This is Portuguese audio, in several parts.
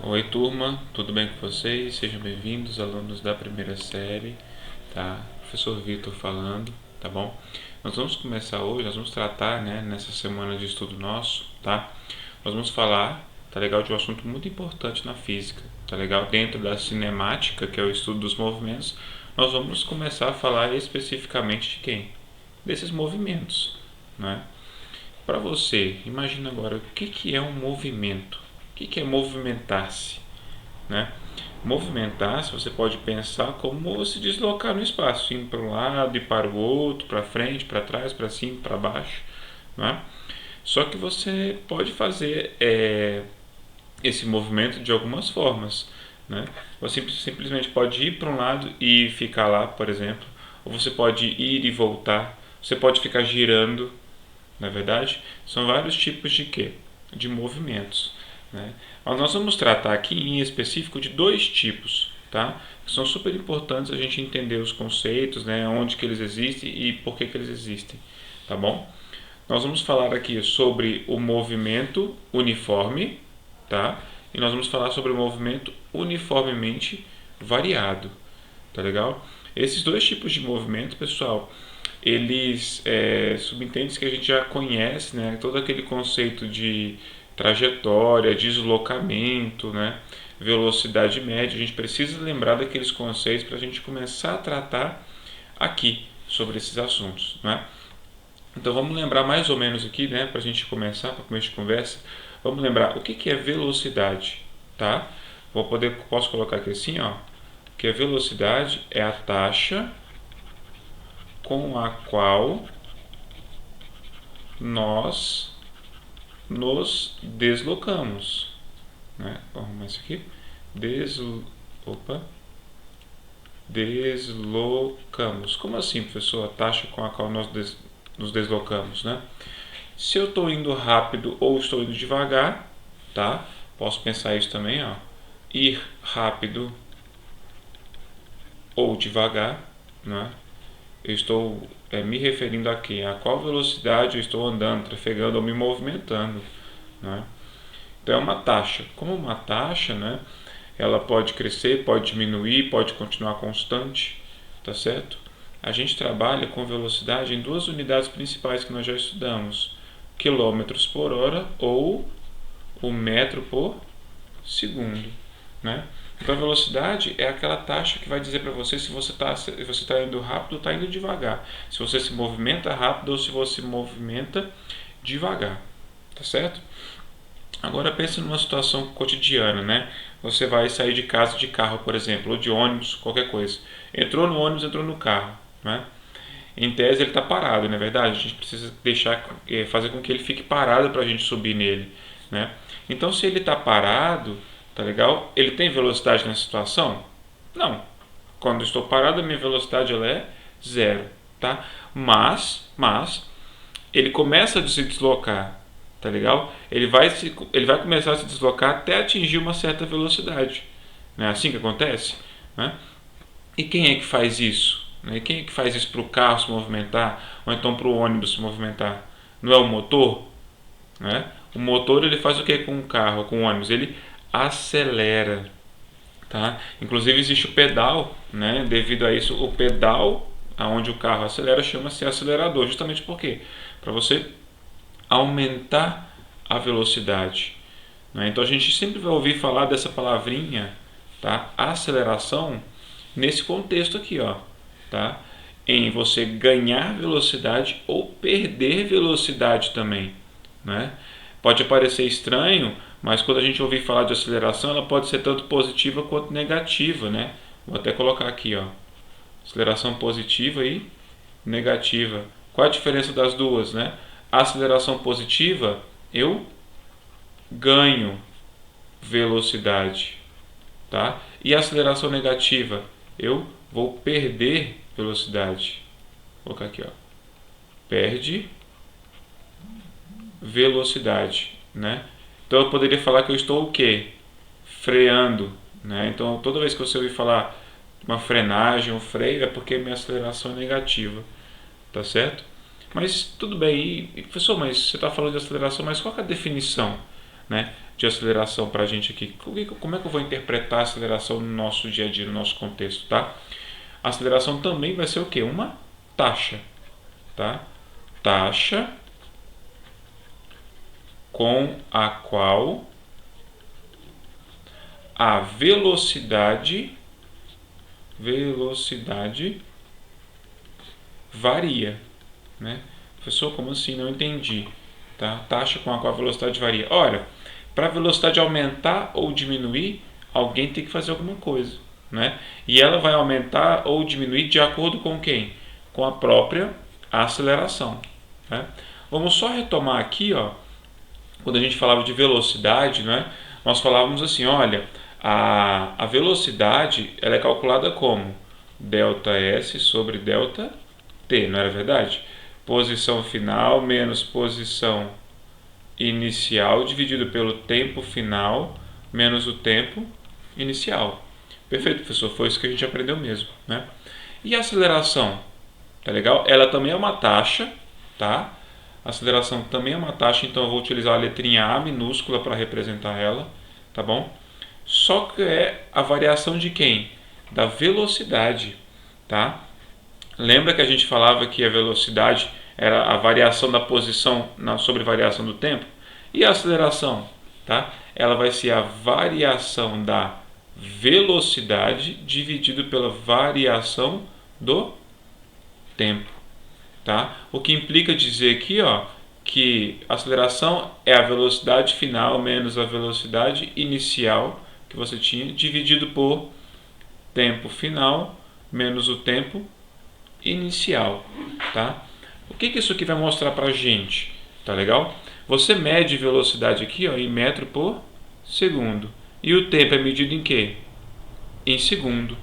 Oi turma, tudo bem com vocês? Sejam bem-vindos, alunos da primeira série, tá? Professor Vitor falando, tá bom? Nós vamos começar hoje, nós vamos tratar, né, nessa semana de estudo nosso, tá? Nós vamos falar, tá legal, de um assunto muito importante na física, tá legal? Dentro da cinemática, que é o estudo dos movimentos, nós vamos começar a falar especificamente de quem? Desses movimentos, né? Para você, imagina agora o que é um movimento. O que é movimentar-se? Né? Movimentar-se, você pode pensar como se deslocar no espaço, indo para um lado e para o outro, para frente, para trás, para cima, para baixo. Né? Só que você pode fazer esse movimento de algumas formas. Né? Você simplesmente pode ir para um lado e ficar lá, por exemplo, ou você pode ir e voltar, você pode ficar girando. Na verdade, são vários tipos de quê? De movimentos. Né? Mas nós vamos tratar aqui em específico de dois tipos, tá? Que são super importantes a gente entender os conceitos, né? Onde que eles existem e por que eles existem, tá bom? Nós vamos falar aqui sobre o movimento uniforme, tá? E nós vamos falar sobre o movimento uniformemente variado, tá legal? Esses dois tipos de movimento, pessoal, eles subentendem que a gente já conhece, né? Todo aquele conceito de trajetória, deslocamento, né? Velocidade média. A gente precisa lembrar daqueles conceitos para a gente começar a tratar aqui sobre esses assuntos, né? Então vamos lembrar mais ou menos aqui, né? Para a gente começar, para começar a conversa, vamos lembrar o que é velocidade, tá? Posso colocar aqui assim, ó, que a velocidade é a taxa com a qual nós nos deslocamos, né? Vou arrumar isso aqui. Opa. Deslocamos. Como assim, professor? A taxa com a qual nós nos deslocamos, né? Se eu estou indo rápido ou estou indo devagar, tá? Posso pensar isso também, ó. Ir rápido ou devagar, né? Eu estou me referindo a quê? A qual velocidade eu estou andando, trafegando ou me movimentando, né? Então é uma taxa. Como uma taxa, né? Ela pode crescer, pode diminuir, pode continuar constante, tá certo? A gente trabalha com velocidade em duas unidades principais que nós já estudamos: quilômetros por hora ou o metro por segundo, né? Então a velocidade é aquela taxa que vai dizer para você se você está indo rápido ou está indo devagar, se você se movimenta rápido ou se você se movimenta devagar, tá certo? Agora pense numa situação cotidiana, né? Você vai sair de casa de carro, por exemplo, ou de ônibus, qualquer coisa. Entrou no ônibus, entrou no carro, né? Em tese ele está parado, não é verdade? A gente precisa fazer com que ele fique parado para a gente subir nele, né? Então se ele está parado, tá legal? Ele tem velocidade nessa situação? Não. Quando eu estou parado, a minha velocidade ela é zero, tá? Mas ele começa a se deslocar, tá legal? Ele vai começar a se deslocar até atingir uma certa velocidade. Não é assim que acontece? Né? E quem é que faz isso? Né? Quem é que faz isso para o carro se movimentar? Ou então para o ônibus se movimentar? Não é o motor? Né? O motor ele faz o que com o carro, com o ônibus? Ele acelera. Tá? Inclusive existe o pedal, né? Devido a isso, o pedal aonde o carro acelera chama-se acelerador, justamente porque para você aumentar a velocidade, né? Então a gente sempre vai ouvir falar dessa palavrinha, tá? Aceleração nesse contexto aqui, ó, tá? Em você ganhar velocidade ou perder velocidade também, né? Pode parecer estranho, mas quando a gente ouvir falar de aceleração, ela pode ser tanto positiva quanto negativa, né? Vou até colocar aqui, ó, aceleração positiva e negativa. Qual a diferença das duas, né? A aceleração positiva, eu ganho velocidade, tá? E a aceleração negativa, eu vou perder velocidade. Vou colocar aqui, ó. Perde velocidade, né? Então eu poderia falar que eu estou o quê? Freando, né? Então toda vez que você ouvir falar uma frenagem, um freio, é porque minha aceleração é negativa, tá certo? Mas tudo bem, e professor, mas você está falando de aceleração, mas qual é a definição, né, de aceleração para a gente aqui. Como é que eu vou interpretar a aceleração no nosso dia a dia, no nosso contexto, tá? A aceleração também vai ser o quê? Uma taxa, tá? Taxa com a qual a velocidade varia, né? Professor, como assim? Não entendi. Tá? Taxa com a qual a velocidade varia. Olha, para a velocidade aumentar ou diminuir, alguém tem que fazer alguma coisa, né? E ela vai aumentar ou diminuir de acordo com quem? Com a própria aceleração, né? Vamos só retomar aqui, ó, quando a gente falava de velocidade, né? Nós falávamos assim, olha, a velocidade ela é calculada como ΔS sobre ΔT, não era verdade? Posição final menos posição inicial dividido pelo tempo final menos o tempo inicial. Perfeito, professor, foi isso que a gente aprendeu mesmo, né? E a aceleração, tá legal? Ela também é uma taxa, tá? A aceleração também é uma taxa, então eu vou utilizar a letrinha A minúscula para representar ela, tá bom? Só que é a variação de quem? Da velocidade, tá? Lembra que a gente falava que a velocidade era a variação da posição sobre variação do tempo? E a aceleração, tá? Ela vai ser a variação da velocidade dividido pela variação do tempo, tá? O que implica dizer aqui, ó, que a aceleração é a velocidade final menos a velocidade inicial que você tinha dividido por tempo final menos o tempo inicial, tá? O que isso aqui vai mostrar pra gente? Tá legal? Você mede velocidade aqui, ó, em metro por segundo. E o tempo é medido em quê? Em segundo,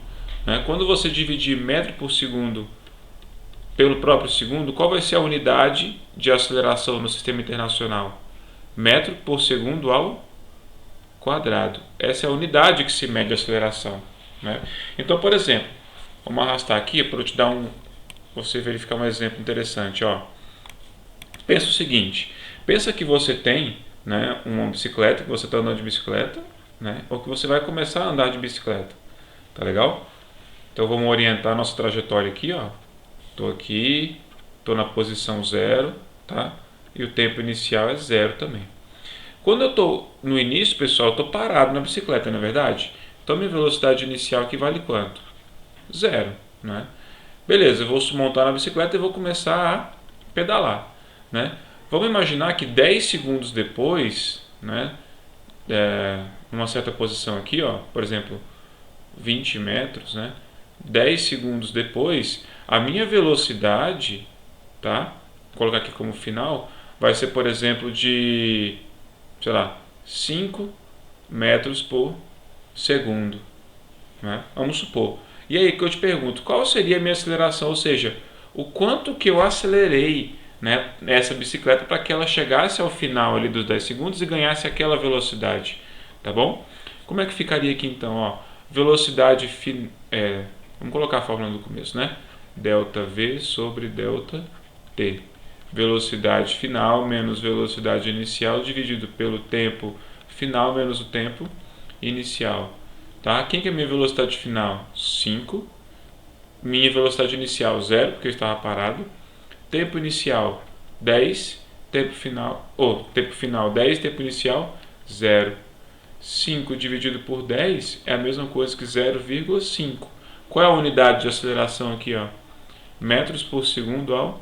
né? Quando você dividir metro por segundo pelo próprio segundo, qual vai ser a unidade de aceleração no sistema internacional? Metro por segundo ao quadrado. Essa é a unidade que se mede a aceleração, né? Então, por exemplo, vamos arrastar aqui para eu te dar você verificar um exemplo interessante, ó. Pensa o seguinte, pensa que você tem, né, uma bicicleta, que você está andando de bicicleta, né, ou que você vai começar a andar de bicicleta, tá legal? Então vamos orientar a nossa trajetória aqui, ó. Estou aqui, estou na posição 0, tá? E o tempo inicial é 0 também. Quando eu estou no início, pessoal, eu estou parado na bicicleta, não é verdade? Então minha velocidade inicial aqui vale quanto? 0, né? Beleza, eu vou montar na bicicleta e vou começar a pedalar, né? Vamos imaginar que 10 segundos depois, né, numa certa posição aqui, ó, por exemplo, 20 metros, né? 10 segundos depois, a minha velocidade, tá? Vou colocar aqui como final, vai ser, por exemplo, de, sei lá, 5 metros por segundo, né? Vamos supor. E aí que eu te pergunto, qual seria a minha aceleração? Ou seja, o quanto que eu acelerei, né, essa bicicleta para que ela chegasse ao final ali dos 10 segundos e ganhasse aquela velocidade, tá bom? Como é que ficaria aqui então? Ó, velocidade, vamos colocar a fórmula do começo, né? ΔV sobre ΔT. Velocidade final menos velocidade inicial dividido pelo tempo final menos o tempo inicial. Tá? Quem que é minha velocidade final? 5. Minha velocidade inicial 0, porque eu estava parado. Tempo inicial 10. Tempo final 10, tempo inicial 0. 5 dividido por 10 é a mesma coisa que 0,5. Qual é a unidade de aceleração aqui, ó? Metros por segundo ao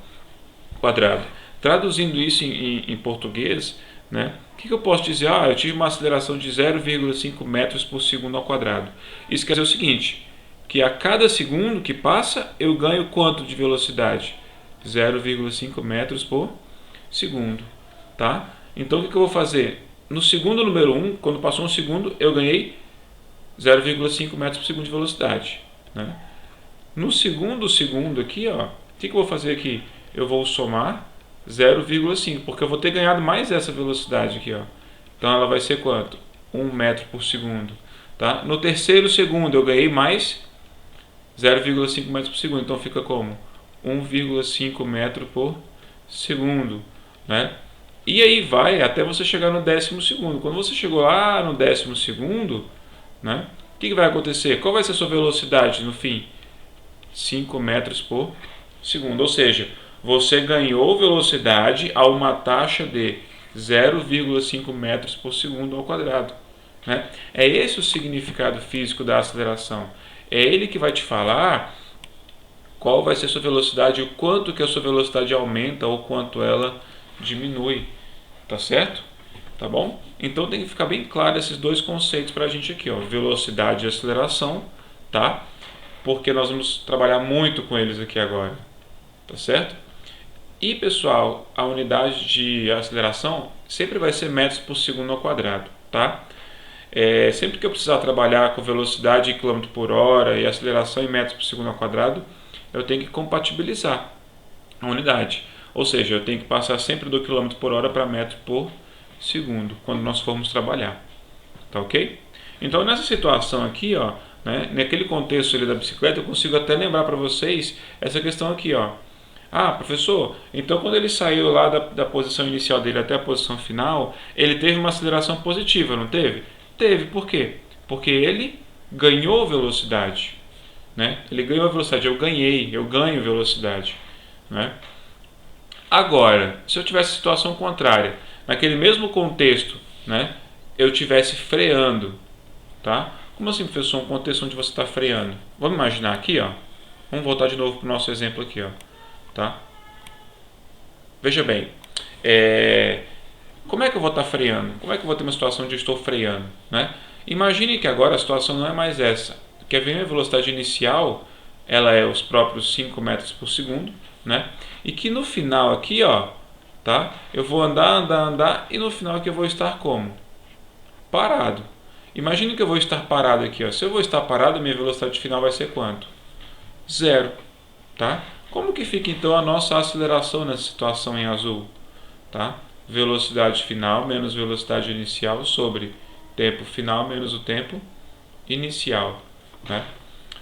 quadrado. Traduzindo isso em português, né? O que eu posso dizer? Eu tive uma aceleração de 0,5 metros por segundo ao quadrado. Isso quer dizer o seguinte, que a cada segundo que passa, eu ganho quanto de velocidade? 0,5 metros por segundo, tá? Então, o que eu vou fazer? No segundo número 1, quando passou um segundo, eu ganhei 0,5 metros por segundo de velocidade, né? No segundo aqui, ó, o que eu vou fazer aqui? Eu vou somar 0,5, porque eu vou ter ganhado mais essa velocidade aqui, ó. Então ela vai ser quanto? 1 metro por segundo, tá? No terceiro segundo eu ganhei mais 0,5 metros por segundo, então fica como? 1,5 metro por segundo, né? E aí vai até você chegar no 12º. Quando você chegou lá no 12º, né, o que vai acontecer? Qual vai ser a sua velocidade no fim? 5 metros por segundo. Ou seja, você ganhou velocidade a uma taxa de 0,5 metros por segundo ao quadrado. Né? É esse o significado físico da aceleração. É ele que vai te falar qual vai ser a sua velocidade, o quanto que a sua velocidade aumenta ou quanto ela diminui. Tá certo? Tá bom? Então tem que ficar bem claro esses dois conceitos para a gente aqui, ó, velocidade e aceleração, tá? Porque nós vamos trabalhar muito com eles aqui agora, tá certo? E pessoal, a unidade de aceleração sempre vai ser metros por segundo ao quadrado, tá? Sempre que eu precisar trabalhar com velocidade em km por hora e aceleração em metros por segundo ao quadrado, eu tenho que compatibilizar a unidade. Ou seja, eu tenho que passar sempre do km por hora para metro por segundo, quando nós formos trabalhar. Tá ok? Então, nessa situação aqui, ó, né, naquele contexto ali da bicicleta, eu consigo até lembrar para vocês essa questão aqui, ó. Ah, professor, então quando ele saiu lá da posição inicial dele até a posição final, ele teve uma aceleração positiva, não teve? Teve, por quê? Porque ele ganhou velocidade, né? Ele ganhou velocidade, eu ganho velocidade, né? Agora, se eu tivesse situação contrária, naquele mesmo contexto, né, eu tivesse freando, tá? Como assim, professor, um contexto onde você está freando? Vamos imaginar aqui, ó. Vamos voltar de novo para o nosso exemplo aqui, ó, tá? Veja bem, como é que eu vou estar freando? Como é que eu vou ter uma situação onde eu estou freando, né? Imagine que agora a situação não é mais essa, que a minha velocidade inicial, ela é os próprios 5 metros por segundo, né? E que no final aqui, ó, tá? Eu vou andar e no final aqui eu vou estar como? Parado. Imagine que eu vou estar parado aqui, ó. Se eu vou estar parado, minha velocidade final vai ser quanto? Zero, tá? Como que fica então a nossa aceleração nessa situação em azul, tá? Velocidade final menos velocidade inicial sobre tempo final menos o tempo inicial, né?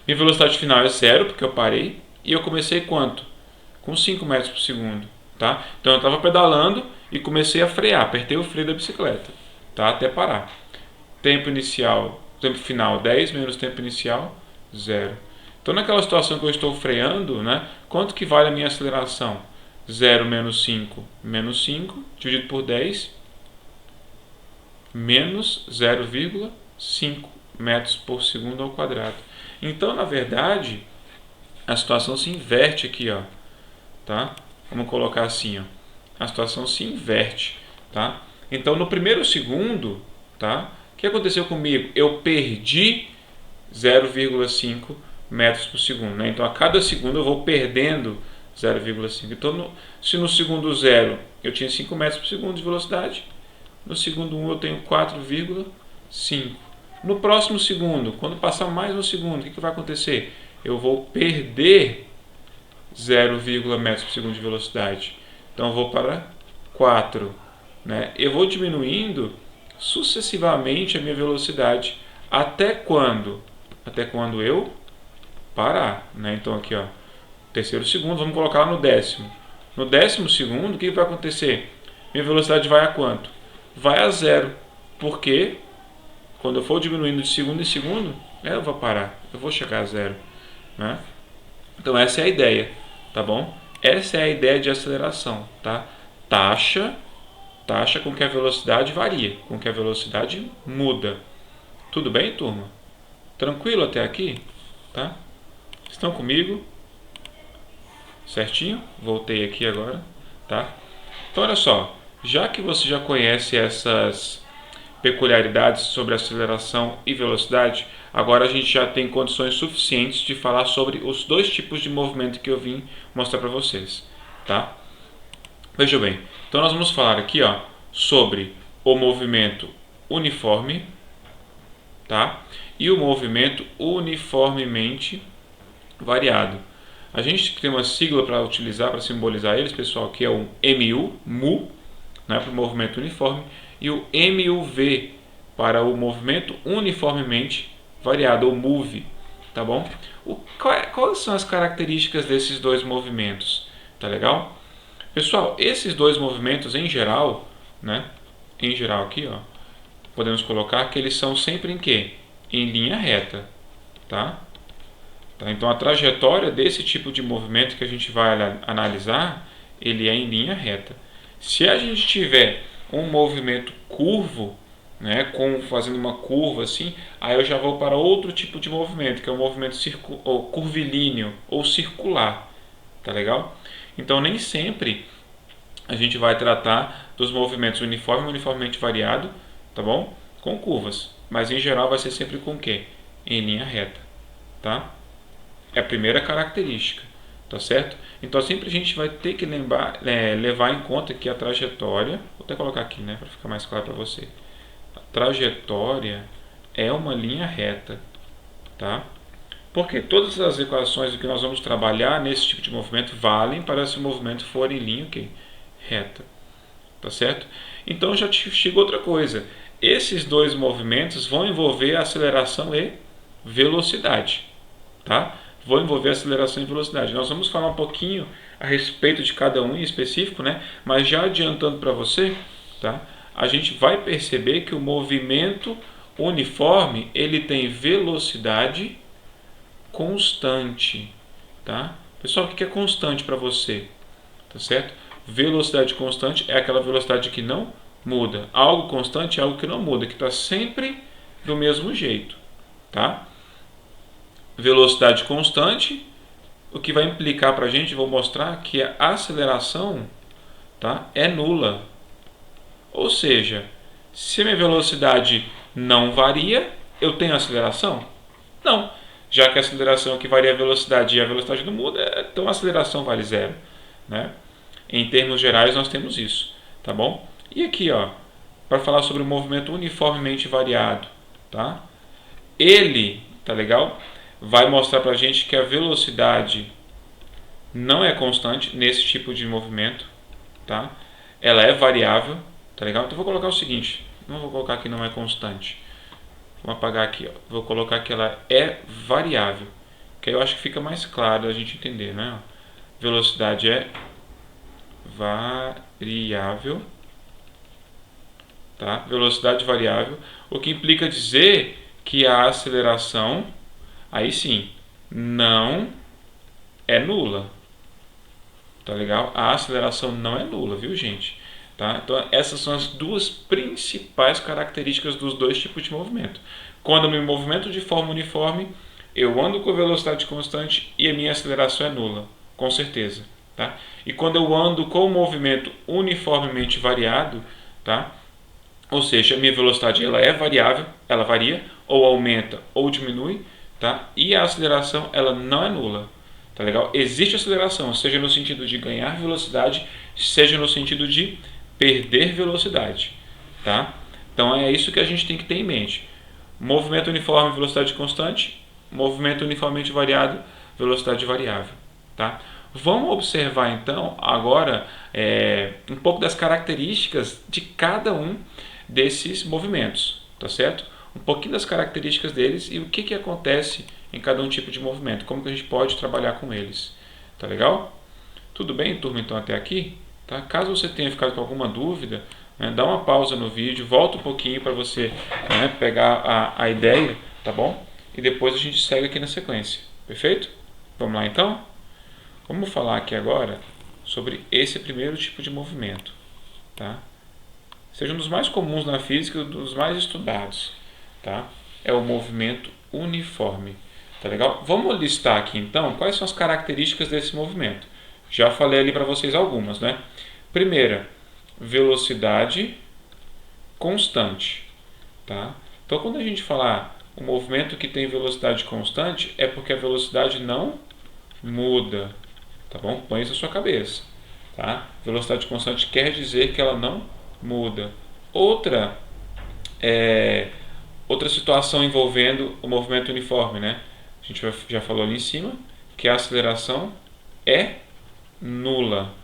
Minha velocidade final é zero porque eu parei e eu comecei quanto? Com 5 metros por segundo, tá? Então eu estava pedalando e comecei a frear, apertei o freio da bicicleta, tá? Até parar. Tempo inicial, tempo final 10 menos tempo inicial 0. Então naquela situação que eu estou freando, né? Quanto que vale a minha aceleração? 0 menos 5 dividido por 10 menos 0,5 metros por segundo ao quadrado. Então, na verdade, a situação se inverte aqui, ó, tá? Vamos colocar assim, ó. A situação se inverte, tá? Então, no primeiro segundo, tá? O que aconteceu comigo? Eu perdi 0,5 metros por segundo, né? Então, a cada segundo eu vou perdendo 0,5. Então, se no segundo 0 eu tinha 5 metros por segundo de velocidade, no segundo 1 eu tenho 4,5. No próximo segundo, quando passar mais um segundo, o que vai acontecer? Eu vou perder 0, metros por segundo de velocidade. Então eu vou para 4. Né? Eu vou diminuindo sucessivamente a minha velocidade. Até quando? Até quando eu parar. Né? Então aqui, ó, terceiro segundo, vamos colocar lá no décimo. No 10º, o que vai acontecer? Minha velocidade vai a quanto? Vai a 0. Porque quando eu for diminuindo de segundo em segundo, eu vou parar. Eu vou chegar a 0. Né? Então essa é a ideia, tá bom? Essa é a ideia de aceleração, tá? Taxa com que a velocidade varia, com que a velocidade muda. Tudo bem, turma? Tranquilo até aqui? Tá? Estão comigo? Certinho? Voltei aqui agora, tá? Então olha só, já que você já conhece essas peculiaridades sobre aceleração e velocidade, agora a gente já tem condições suficientes de falar sobre os dois tipos de movimento que eu vim mostrar para vocês, tá? Veja bem, então nós vamos falar aqui, ó, sobre o movimento uniforme, tá? E o movimento uniformemente variado. A gente tem uma sigla para utilizar, para simbolizar eles, pessoal, que é o MU, né, para o movimento uniforme, e o MUV para o movimento uniformemente variado, ou MOVE, tá bom? Quais são as características desses dois movimentos? Tá legal? Pessoal, esses dois movimentos em geral, né? Em geral aqui, ó, podemos colocar que eles são sempre em quê? Em linha reta, tá? Então a trajetória desse tipo de movimento que a gente vai analisar, ele é em linha reta. Se a gente tiver um movimento curvo, né, fazendo uma curva assim, aí eu já vou para outro tipo de movimento, que é o movimento curvilíneo ou circular, tá legal? Então nem sempre a gente vai tratar dos movimentos uniforme e uniformemente variado, tá bom? Com curvas, mas em geral vai ser sempre com o quê? Em linha reta, tá? É a primeira característica, tá certo? Então sempre a gente vai ter que levar em conta que a trajetória, vou até colocar aqui, né, para ficar mais claro para você. A trajetória é uma linha reta, tá? Porque todas as equações que nós vamos trabalhar nesse tipo de movimento valem para se o movimento for em linha reta, tá certo? Então já chega outra coisa. Esses dois movimentos vão envolver aceleração e velocidade, tá? Vou envolver aceleração e velocidade. Nós vamos falar um pouquinho a respeito de cada um em específico, né? Mas já adiantando para você, tá? A gente vai perceber que o movimento uniforme ele tem velocidade constante, tá? Pessoal, o que é constante para você? Tá certo? Velocidade constante é aquela velocidade que não muda. Algo constante é algo que não muda, que está sempre do mesmo jeito, tá? Velocidade constante, o que vai implicar para a gente, vou mostrar que a aceleração, tá, é nula. Ou seja, se a minha velocidade não varia, eu tenho aceleração? Não. Já que a aceleração que varia a velocidade e a velocidade não muda, então a aceleração vale zero, né? Em termos gerais nós temos isso, tá bom? E aqui, ó, para falar sobre o movimento uniformemente variado, tá? Ele, tá legal? Vai mostrar para a gente que a velocidade não é constante nesse tipo de movimento, tá? Ela é variável, tá legal? Então vou colocar o seguinte, não vou colocar que não é constante. Vou apagar aqui, ó. Vou colocar que ela é variável, que aí eu acho que fica mais claro a gente entender, né? Velocidade é variável, tá? Velocidade variável, o que implica dizer que a aceleração, aí sim, não é nula, tá legal? A aceleração não é nula, viu, gente? Tá? Então essas são as duas principais características dos dois tipos de movimento. Quando eu me movimento de forma uniforme, eu ando com velocidade constante e a minha aceleração é nula, com certeza. Tá? E quando eu ando com o movimento uniformemente variado, tá? Ou seja, a minha velocidade ela é variável, ela varia, ou aumenta ou diminui, tá? E a aceleração ela não é nula. Tá legal? Existe aceleração, seja no sentido de ganhar velocidade, seja no sentido de perder velocidade, tá? Então é isso que a gente tem que ter em mente. Movimento uniforme, velocidade constante. Movimento uniformemente variado, velocidade variável, tá? Vamos observar então agora um pouco das características de cada um desses movimentos, tá certo? Um pouquinho das características deles e o que acontece em cada um tipo de movimento, como que a gente pode trabalhar com eles, tá legal? Tudo bem, turma, então até aqui? Tá? Caso você tenha ficado com alguma dúvida, né, dá uma pausa no vídeo, volta um pouquinho para você, né, pegar a ideia, tá bom? E depois a gente segue aqui na sequência, perfeito? Vamos lá então? Vamos falar aqui agora sobre esse primeiro tipo de movimento, tá? Seja um dos mais comuns na física, um dos mais estudados, tá? É o movimento uniforme, tá legal? Vamos listar aqui então quais são as características desse movimento. Já falei ali para vocês algumas, né? Primeira, velocidade constante, tá? Então quando a gente falar um movimento que tem velocidade constante, é porque a velocidade não muda, tá bom? Põe isso na sua cabeça, tá? Velocidade constante quer dizer que ela não muda. Outra situação envolvendo o movimento uniforme, né? A gente já falou ali em cima que a aceleração é nula.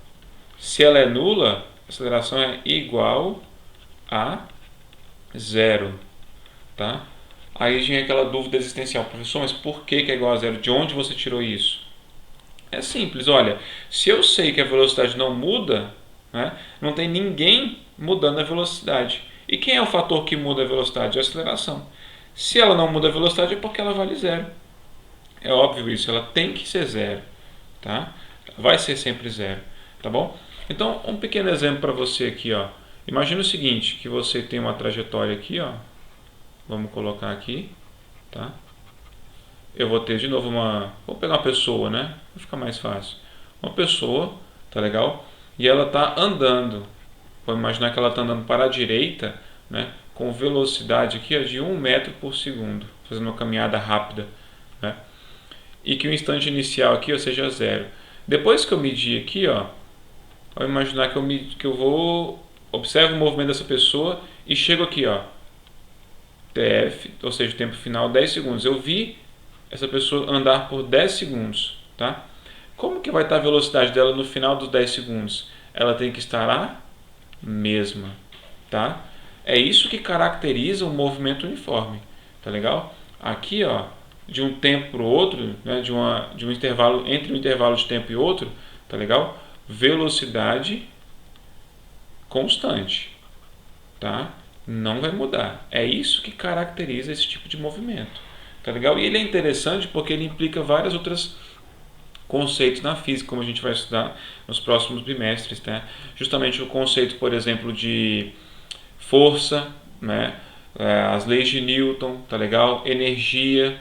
Se ela é nula, a aceleração é igual a zero, tá? Aí vem aquela dúvida existencial, professor, mas por que é igual a zero? De onde você tirou isso? É simples, olha, se eu sei que a velocidade não muda, né, não tem ninguém mudando a velocidade. E quem é o fator que muda a velocidade? A aceleração. Se ela não muda a velocidade é porque ela vale zero. É óbvio isso, ela tem que ser zero, tá? Vai ser sempre zero, tá bom? Então, um pequeno exemplo para você aqui, ó. Imagina o seguinte, que você tem uma trajetória aqui, ó. Vamos colocar aqui, tá? Eu vou ter de novo vou pegar uma pessoa, né? Vai ficar mais fácil. Uma pessoa, tá legal? E ela tá andando. Vamos imaginar que ela está andando para a direita, né? Com velocidade aqui ó, de 1 metro por segundo, fazendo uma caminhada rápida, né? E que o instante inicial aqui ó, seja zero. Depois que eu medir aqui, ó, vamos imaginar que eu vou observo o movimento dessa pessoa e chego aqui, ó, TF, ou seja, tempo final 10 segundos. Eu vi essa pessoa andar por 10 segundos, tá? Como que vai estar a velocidade dela no final dos 10 segundos? Ela tem que estar a mesma, tá? É isso que caracteriza um movimento uniforme, tá legal? Aqui, ó, de um tempo para o outro, né, de um intervalo entre um intervalo de tempo e outro, tá legal? Velocidade constante, tá? Não vai mudar. É isso que caracteriza esse tipo de movimento, tá legal? E ele é interessante porque ele implica várias outras conceitos na física, como a gente vai estudar nos próximos bimestres, tá? Justamente o conceito, por exemplo, de força, né? As leis de Newton, tá legal? Energia,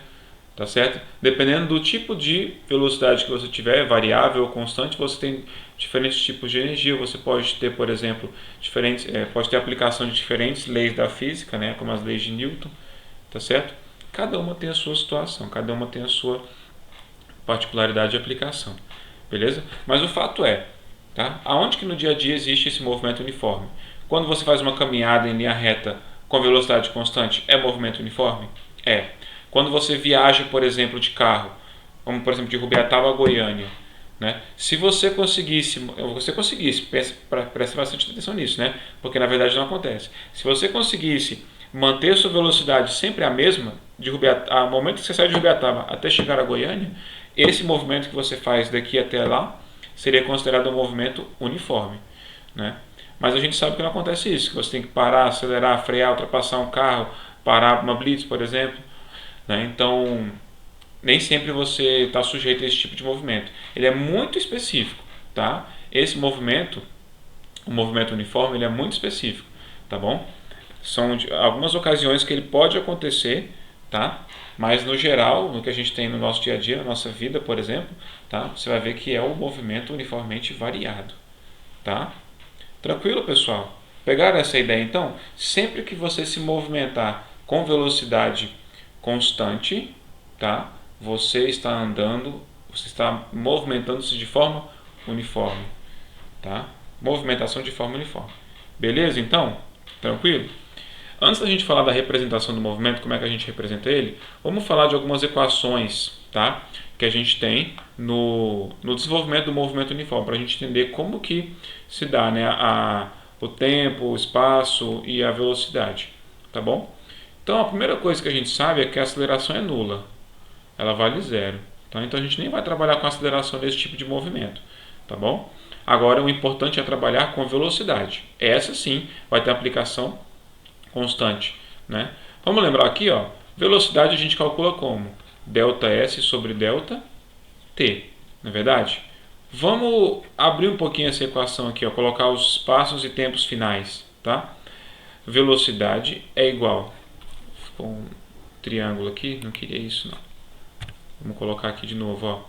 tá certo? Dependendo do tipo de velocidade que você tiver, variável ou constante, você tem diferentes tipos de energia. Você pode ter, por exemplo, pode ter aplicação de diferentes leis da física, né? Como as leis de Newton, tá certo? Cada uma tem a sua situação, cada uma tem a sua particularidade de aplicação, beleza? Mas o fato é, tá? Aonde que no dia a dia existe esse movimento uniforme? Quando você faz uma caminhada em linha reta com velocidade constante, é movimento uniforme? É. Quando você viaja, por exemplo, de carro, como por exemplo de Rubiataba a Goiânia, né? Se você conseguisse, preste bastante atenção nisso, né? Porque na verdade não acontece. Se você conseguisse manter sua velocidade sempre a mesma, de ao momento que você sai de Rubiataba até chegar a Goiânia, esse movimento que você faz daqui até lá seria considerado um movimento uniforme, né? Mas a gente sabe que não acontece isso, que você tem que parar, acelerar, frear, ultrapassar um carro, parar uma blitz, por exemplo, né? Então, nem sempre você está sujeito a esse tipo de movimento. Ele é muito específico, tá? Esse movimento, o movimento uniforme, ele é muito específico, tá bom? São algumas ocasiões que ele pode acontecer, tá? Mas no geral, no que a gente tem no nosso dia a dia, na nossa vida, por exemplo, tá? Você vai ver que é um movimento uniformemente variado, tá? Tranquilo, pessoal? Pegaram essa ideia então? Sempre que você se movimentar com velocidade constante, tá? Você está andando, você está movimentando-se de forma uniforme, tá? Movimentação de forma uniforme. Beleza, então? Tranquilo? Antes da gente falar da representação do movimento, como é que a gente representa ele, vamos falar de algumas equações, tá? Que a gente tem no desenvolvimento do movimento uniforme, para a gente entender como que se dá, né, o tempo, o espaço e a velocidade, tá bom? Então a primeira coisa que a gente sabe é que a aceleração é nula, ela vale zero, tá? Então a gente nem vai trabalhar com aceleração desse tipo de movimento, tá bom? Agora o importante é trabalhar com velocidade, essa sim vai ter aplicação constante, né? Vamos lembrar aqui, ó, velocidade a gente calcula como delta S sobre delta T, não é verdade? Vamos abrir um pouquinho essa equação aqui, ó, colocar os espaços e tempos finais, tá? Velocidade é igual, ficou um triângulo aqui, não queria isso não. Vamos colocar aqui de novo, ó.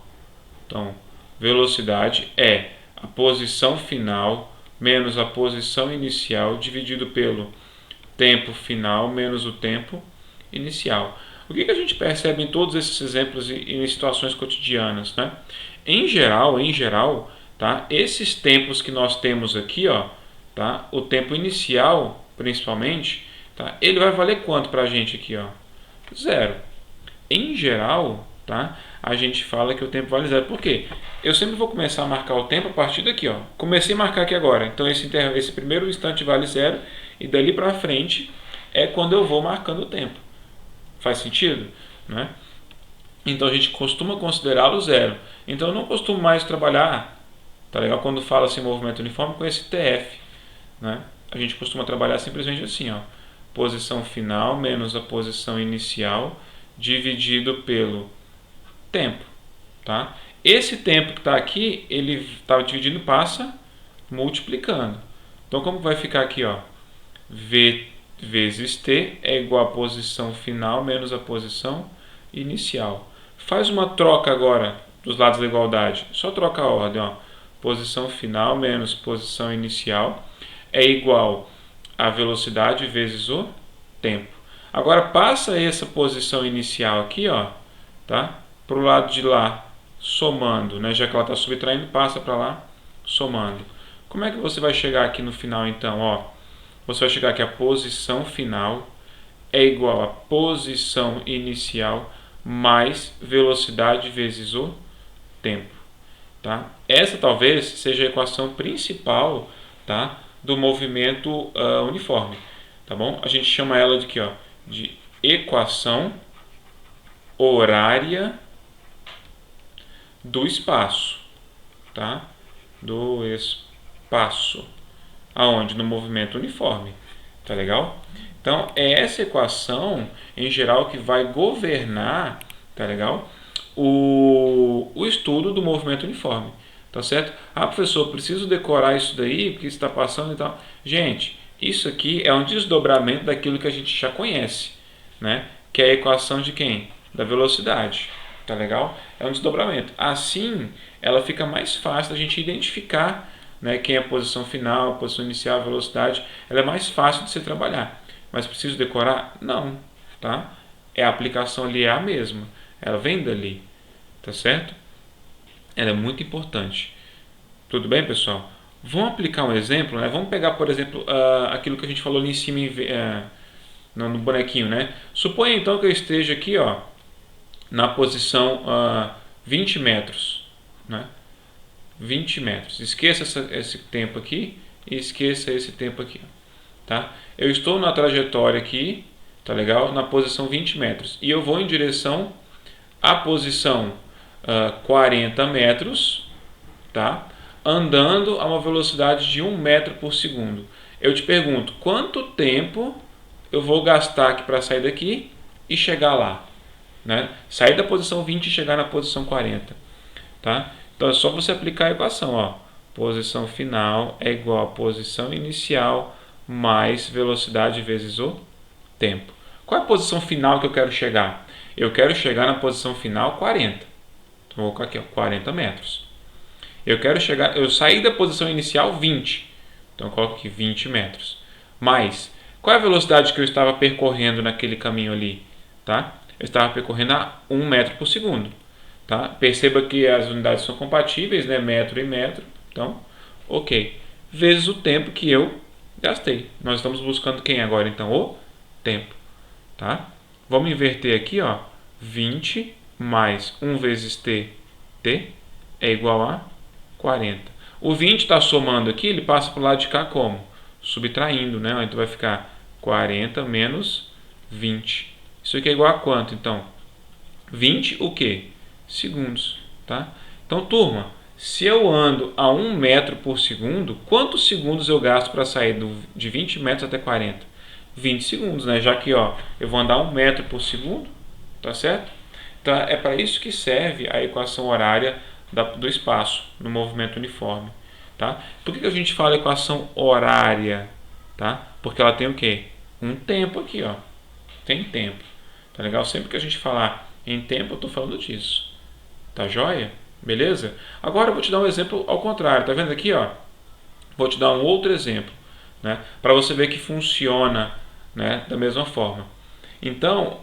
Então, velocidade é a posição final menos a posição inicial dividido pelo tempo final menos o tempo inicial. O que a gente percebe em todos esses exemplos e em situações cotidianas, né? Em geral, tá? Esses tempos que nós temos aqui, ó, tá? O tempo inicial, principalmente, tá? Ele vai valer quanto para a gente aqui, ó? Zero. Em geral, tá? A gente fala que o tempo vale zero. Por quê? Eu sempre vou começar a marcar o tempo a partir daqui, ó. Comecei a marcar aqui agora. Então esse primeiro instante vale zero e dali para frente é quando eu vou marcando o tempo. Faz sentido, né? Então a gente costuma considerá-lo zero. Então eu não costumo mais trabalhar, tá legal? Quando fala assim movimento uniforme com esse TF, né? a gente costuma trabalhar simplesmente assim, ó, posição final menos a posição inicial dividido pelo tempo, tá? Esse tempo que está aqui, ele está dividindo, passa multiplicando. Então, como vai ficar aqui, ó, V vezes T é igual a posição final menos a posição inicial. Faz uma troca agora dos lados da igualdade. Só troca a ordem, ó. Posição final menos posição inicial é igual a velocidade vezes o tempo. Agora passa essa posição inicial aqui, ó, tá? Para o lado de lá, somando, né? Já que ela está subtraindo, passa para lá, somando. Como é que você vai chegar aqui no final, então? Ó, você vai chegar que a posição final é igual a posição inicial mais velocidade vezes o tempo. Tá? Essa talvez seja a equação principal, tá, do movimento uniforme. Tá bom? A gente chama ela de, aqui, ó, de equação horária do espaço. Tá? Do espaço. Aonde? No movimento uniforme. Tá legal? Então, é essa equação, em geral, que vai governar, tá legal? O estudo do movimento uniforme. Tá certo? Ah, professor, preciso decorar isso daí, porque está passando e tal. Gente, isso aqui é um desdobramento daquilo que a gente já conhece, né? Que é a equação de quem? Da velocidade. Tá legal? É um desdobramento. Assim, ela fica mais fácil da gente identificar, né, quem é a posição final, a posição inicial, a velocidade. Ela é mais fácil de se trabalhar. Mas preciso decorar? Não, tá? A aplicação ali é a mesma. Ela vem dali, tá certo? Ela é muito importante. Tudo bem, pessoal? Vamos aplicar um exemplo, né? Vamos pegar, por exemplo, aquilo que a gente falou ali em cima no bonequinho, né? Suponha então que eu esteja aqui, ó, na posição 20 metros, né? 20 metros. Esqueça esse tempo aqui e esqueça esse tempo aqui, tá? Eu estou na trajetória aqui, tá legal? Na posição 20 metros. E eu vou em direção à posição 40 metros, tá? Andando a uma velocidade de 1 metro por segundo. Eu te pergunto, quanto tempo eu vou gastar aqui para sair daqui e chegar lá, né? Sair da posição 20 e chegar na posição 40, tá? Então é só você aplicar a equação, ó. Posição final é igual a posição inicial mais velocidade vezes o tempo. Qual é a posição final que eu quero chegar? Eu quero chegar na posição final 40. Então vou colocar aqui, ó, 40 metros. Eu saí da posição inicial 20. Então eu coloco aqui 20 metros. Mas qual é a velocidade que eu estava percorrendo naquele caminho ali, tá? Eu estava percorrendo a 1 metro por segundo. Tá? Perceba que as unidades são compatíveis, né? Metro e metro. Então, ok. Vezes o tempo que eu gastei. Nós estamos buscando quem agora? Então, o tempo. Tá? Vamos inverter aqui, ó. 20 mais 1 vezes t é igual a 40. O 20 está somando aqui, ele passa para o lado de cá como? Subtraindo, né? Então vai ficar 40 menos 20. Isso aqui é igual a quanto, então? 20 o quê? Segundos, tá? Então, turma, se eu ando a 1 metro por segundo, quantos segundos eu gasto para sair de 20 metros até 40? 20 segundos, né? Já que, ó, eu vou andar 1 metro por segundo, tá certo? Então, é para isso que serve a equação horária do espaço no movimento uniforme, tá? Por que a gente fala equação horária, tá? Porque ela tem o quê? Um tempo aqui, ó. Tem tempo, tá legal? Sempre que a gente falar em tempo, eu estou falando disso. Tá joia? Beleza? Agora eu vou te dar um exemplo ao contrário. Tá vendo aqui, ó? Vou te dar um outro exemplo, né? Para você ver que funciona, né, da mesma forma. Então,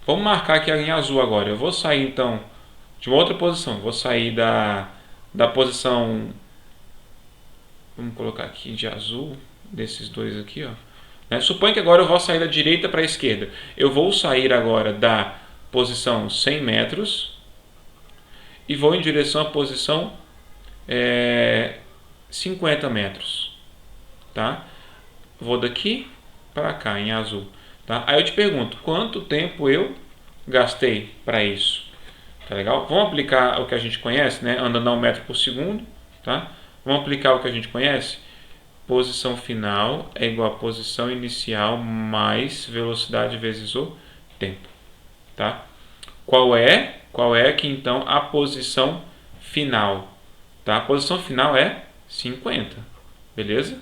vamos marcar aqui em azul agora. Eu vou sair então de uma outra posição. Vou sair da posição, vamos colocar aqui de azul, desses dois aqui, ó. Né? Suponha que agora eu vou sair da direita para a esquerda. Eu vou sair agora da posição 100 metros e vou em direção à posição 50 metros, tá? Vou daqui para cá em azul, tá? Aí eu te pergunto, quanto tempo eu gastei para isso? Tá legal? Vamos aplicar o que a gente conhece, né? Andando a 1 metro por segundo, tá? Vamos aplicar o que a gente conhece. posição final é igual a posição inicial mais velocidade vezes o tempo, tá? Qual é aqui então a posição final, tá? A posição final é 50, beleza?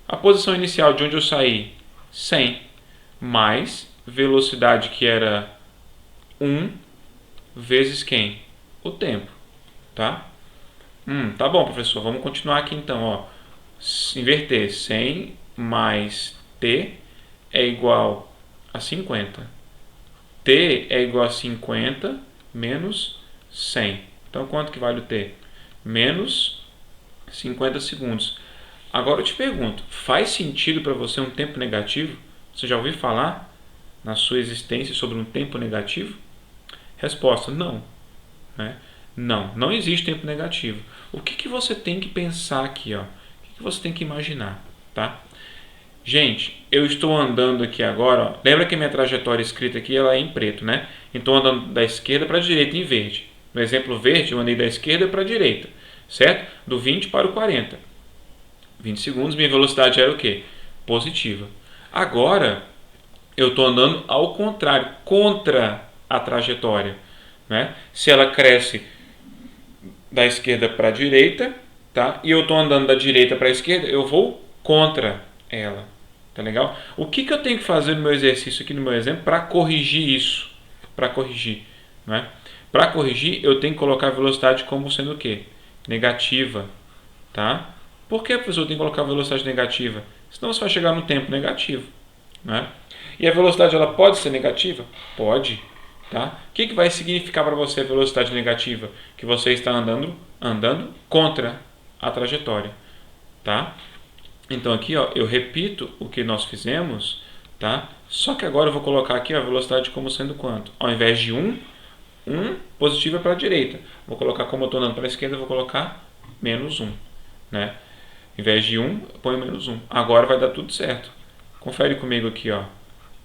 A posição inicial de onde eu saí, 100, mais velocidade que era 1 vezes quem? O tempo, tá? Tá bom, professor, vamos continuar aqui então, ó. Inverter, 100 mais t é igual a 50. T é igual a 50 menos 100. Então, quanto que vale o t? Menos 50 segundos. Agora eu te pergunto, faz sentido para você um tempo negativo? Você já ouviu falar na sua existência sobre um tempo negativo? Resposta, não. Né? Não existe tempo negativo. O que você tem que pensar aqui? Ó? O que você tem que imaginar? Tá? Gente, eu estou andando aqui agora. Ó. Lembra que a minha trajetória escrita aqui ela é em preto, né? Então andando da esquerda para a direita em verde. No exemplo verde, eu andei da esquerda para a direita, certo? Do 20 para o 40. 20 segundos, minha velocidade era o quê? Positiva. Agora, eu estou andando ao contrário, contra a trajetória. Né? Se ela cresce da esquerda para a direita, tá? E eu estou andando da direita para a esquerda, eu vou contra ela. Tá legal? O que eu tenho que fazer no meu exercício aqui, no meu exemplo, para corrigir isso? Para corrigir. Né? Para corrigir, eu tenho que colocar a velocidade como sendo o quê? Negativa. Tá? Por que a pessoa tem que colocar a velocidade negativa? Senão você vai chegar no tempo negativo. Né? E a velocidade ela pode ser negativa? Pode. Tá? O que vai significar para você a velocidade negativa? Que você está andando contra a trajetória. Tá? Então aqui ó, eu repito o que nós fizemos, tá? Só que agora eu vou colocar aqui a velocidade como sendo quanto? Ao invés de 1 positivo é para a direita. Vou colocar, como eu estou andando para a esquerda, eu vou colocar menos 1. Né? Ao invés de 1, eu ponho menos 1. Agora vai dar tudo certo. Confere comigo aqui. Ó.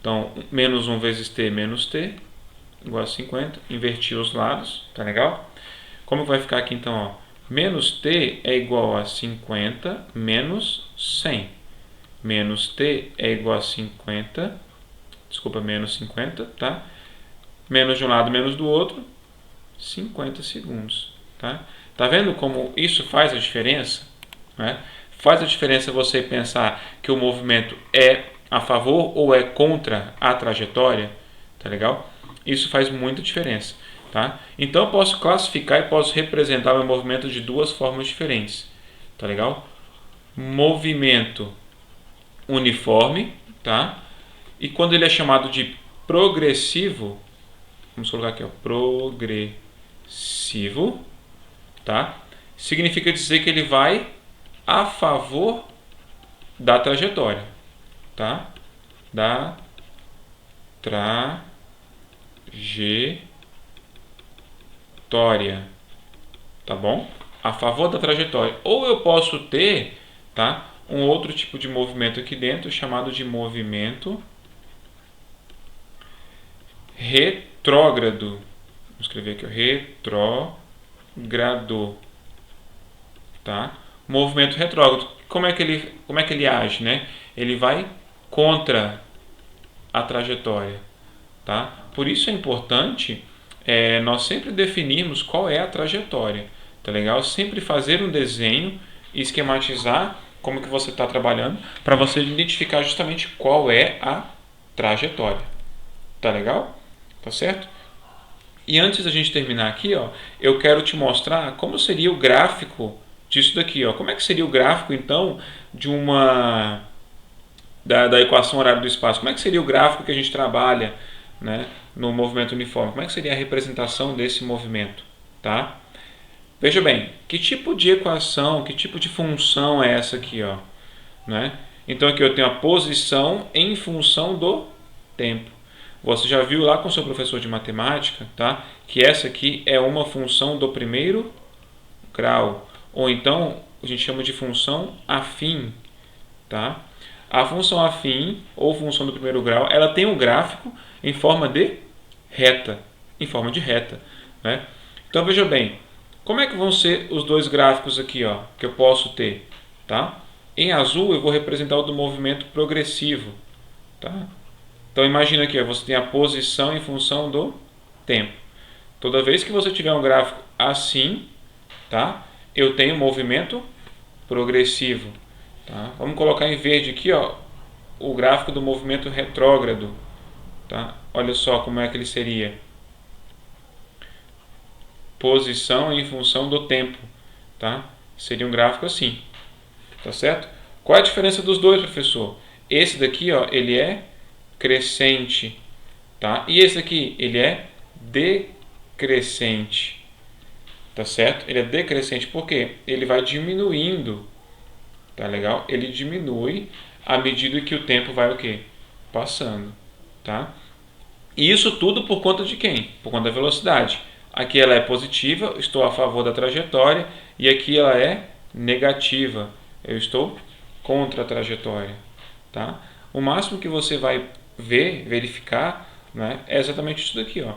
Então, menos 1 vezes t menos t, igual a 50. Inverti os lados, tá legal? Como vai ficar aqui então? Ó? Menos t é igual a 50 menos 100. Menos t é igual a 50. Desculpa, menos 50, tá? Menos de um lado, menos do outro. 50 segundos, tá? Tá vendo como isso faz a diferença? Né? Faz a diferença você pensar que o movimento é a favor ou é contra a trajetória, tá legal? Isso faz muita diferença, tá? Então eu posso classificar e posso representar meu movimento de duas formas diferentes, tá legal? Movimento uniforme, tá? E quando ele é chamado de progressivo, vamos colocar aqui, ó, progressivo, tá? Significa dizer que ele vai a favor da trajetória, tá? Da trajetória, tá bom? A favor da trajetória. Ou eu posso ter, tá? Um outro tipo de movimento aqui dentro chamado de movimento retrógrado. Vou escrever aqui, ó, retrógrado, tá? Movimento retrógrado. Como é que ele age, né? Ele vai contra a trajetória, tá? Por isso é importante nós sempre definirmos qual é a trajetória, tá legal? Sempre fazer um desenho e esquematizar como que você está trabalhando para você identificar justamente qual é a trajetória, tá legal? Tá certo? E antes da gente terminar aqui, ó, eu quero te mostrar como seria o gráfico disso daqui, ó. Como é que seria o gráfico então de da equação horária do espaço? Como é que seria o gráfico que a gente trabalha, né, no movimento uniforme? Como é que seria a representação desse movimento, tá? Veja bem, que tipo de equação, que tipo de função é essa aqui, ó, né? Então aqui eu tenho a posição em função do tempo. Você já viu lá com o seu professor de matemática, tá? Que essa aqui é uma função do primeiro grau, ou então a gente chama de função afim, tá? A função afim ou função do primeiro grau, ela tem um gráfico em forma de reta, né? Então veja bem, como é que vão ser os dois gráficos aqui, ó, que eu posso ter, tá? Em azul eu vou representar o do movimento progressivo, tá? Então imagina aqui, ó, você tem a posição em função do tempo. Toda vez que você tiver um gráfico assim, tá? Eu tenho movimento progressivo, tá? Vamos colocar em verde aqui, ó, o gráfico do movimento retrógrado, tá? Olha só como é que ele seria. Posição em função do tempo, tá? Seria um gráfico assim, tá certo? Qual é a diferença dos dois, professor? Esse daqui, ó, ele é crescente, tá? E esse aqui, ele é decrescente, tá certo? Ele é decrescente porque ele vai diminuindo, tá legal? Ele diminui à medida que o tempo vai o quê? Passando, tá? E isso tudo por conta de quem? Por conta da velocidade. Aqui ela é positiva, estou a favor da trajetória, e aqui ela é negativa, eu estou contra a trajetória, tá? O máximo que você vai ver, verificar, né, é exatamente isso daqui, ó.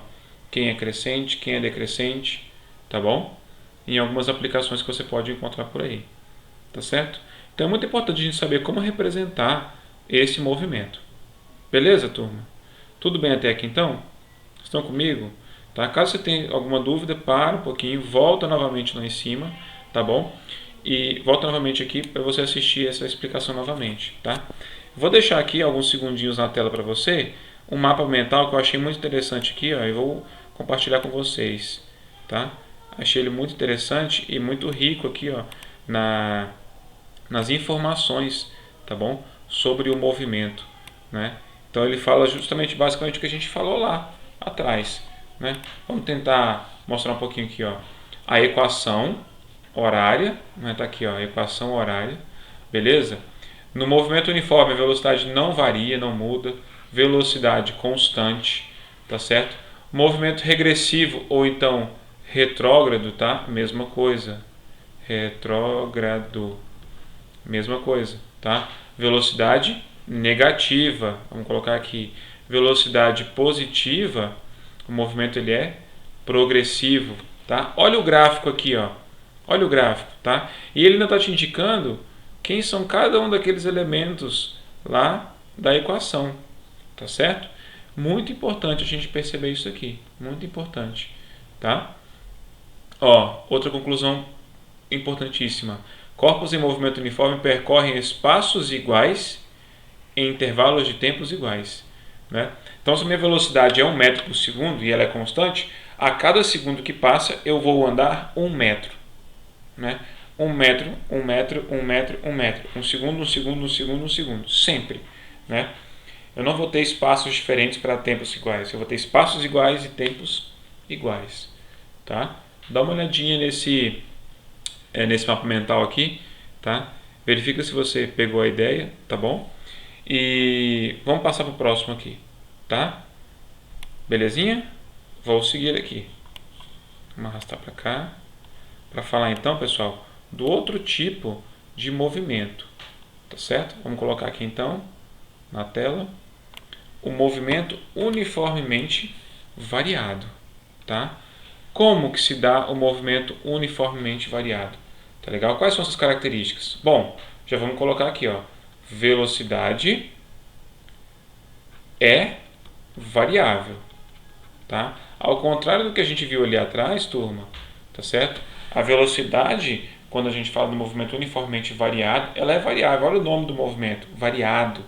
Quem é crescente, quem é decrescente, tá bom? Em algumas aplicações que você pode encontrar por aí, tá certo? Então é muito importante a gente saber como representar esse movimento. Beleza, turma? Tudo bem até aqui então? Estão comigo? Tá? Caso você tenha alguma dúvida, para um pouquinho, volta novamente lá em cima, tá bom? E volta novamente aqui para você assistir essa explicação novamente, tá? Vou deixar aqui alguns segundinhos na tela para você, um mapa mental que eu achei muito interessante aqui, ó, e vou compartilhar com vocês, tá? Achei ele muito interessante e muito rico aqui, ó, nas informações, tá bom? Sobre o movimento, né? Então ele fala justamente, basicamente o que a gente falou lá atrás, né? Vamos tentar mostrar um pouquinho aqui, ó. A equação horária, né? Tá aqui, ó, a equação horária, beleza? No movimento uniforme a velocidade não varia, não muda, velocidade constante, tá certo? Movimento regressivo ou então retrógrado, tá? Mesma coisa, retrógrado, mesma coisa, tá? Velocidade negativa, vamos colocar aqui, velocidade positiva, o movimento ele é progressivo, tá? Olha o gráfico aqui, ó. Olha o gráfico, tá? E ele ainda está te indicando quem são cada um daqueles elementos lá da equação, tá certo? Muito importante a gente perceber isso aqui, muito importante, tá? Ó, outra conclusão importantíssima. Corpos em movimento uniforme percorrem espaços iguais em intervalos de tempos iguais, né? Então, se a minha velocidade é 1 metro por segundo e ela é constante, a cada segundo que passa eu vou andar 1 metro, né? 1 metro, 1 metro, 1 metro, 1 metro, 1 segundo, 1 segundo, 1 segundo, 1 segundo, sempre, né? Eu não vou ter espaços diferentes para tempos iguais, eu vou ter espaços iguais e tempos iguais, tá? Dá uma olhadinha nesse mapa mental aqui, tá? Verifica se você pegou a ideia, tá bom? E vamos passar para o próximo aqui, tá? Belezinha? Vou seguir aqui. Vamos arrastar para cá. Para falar então, pessoal, do outro tipo de movimento, tá certo? Vamos colocar aqui então, na tela, o movimento uniformemente variado, tá? Como que se dá o movimento uniformemente variado? Tá legal? Quais são essas características? Bom, já vamos colocar aqui, ó. Velocidade é variável, tá? Ao contrário do que a gente viu ali atrás, turma, tá certo? A velocidade, quando a gente fala do movimento uniformemente variado, ela é variável. Olha o nome do movimento, variado,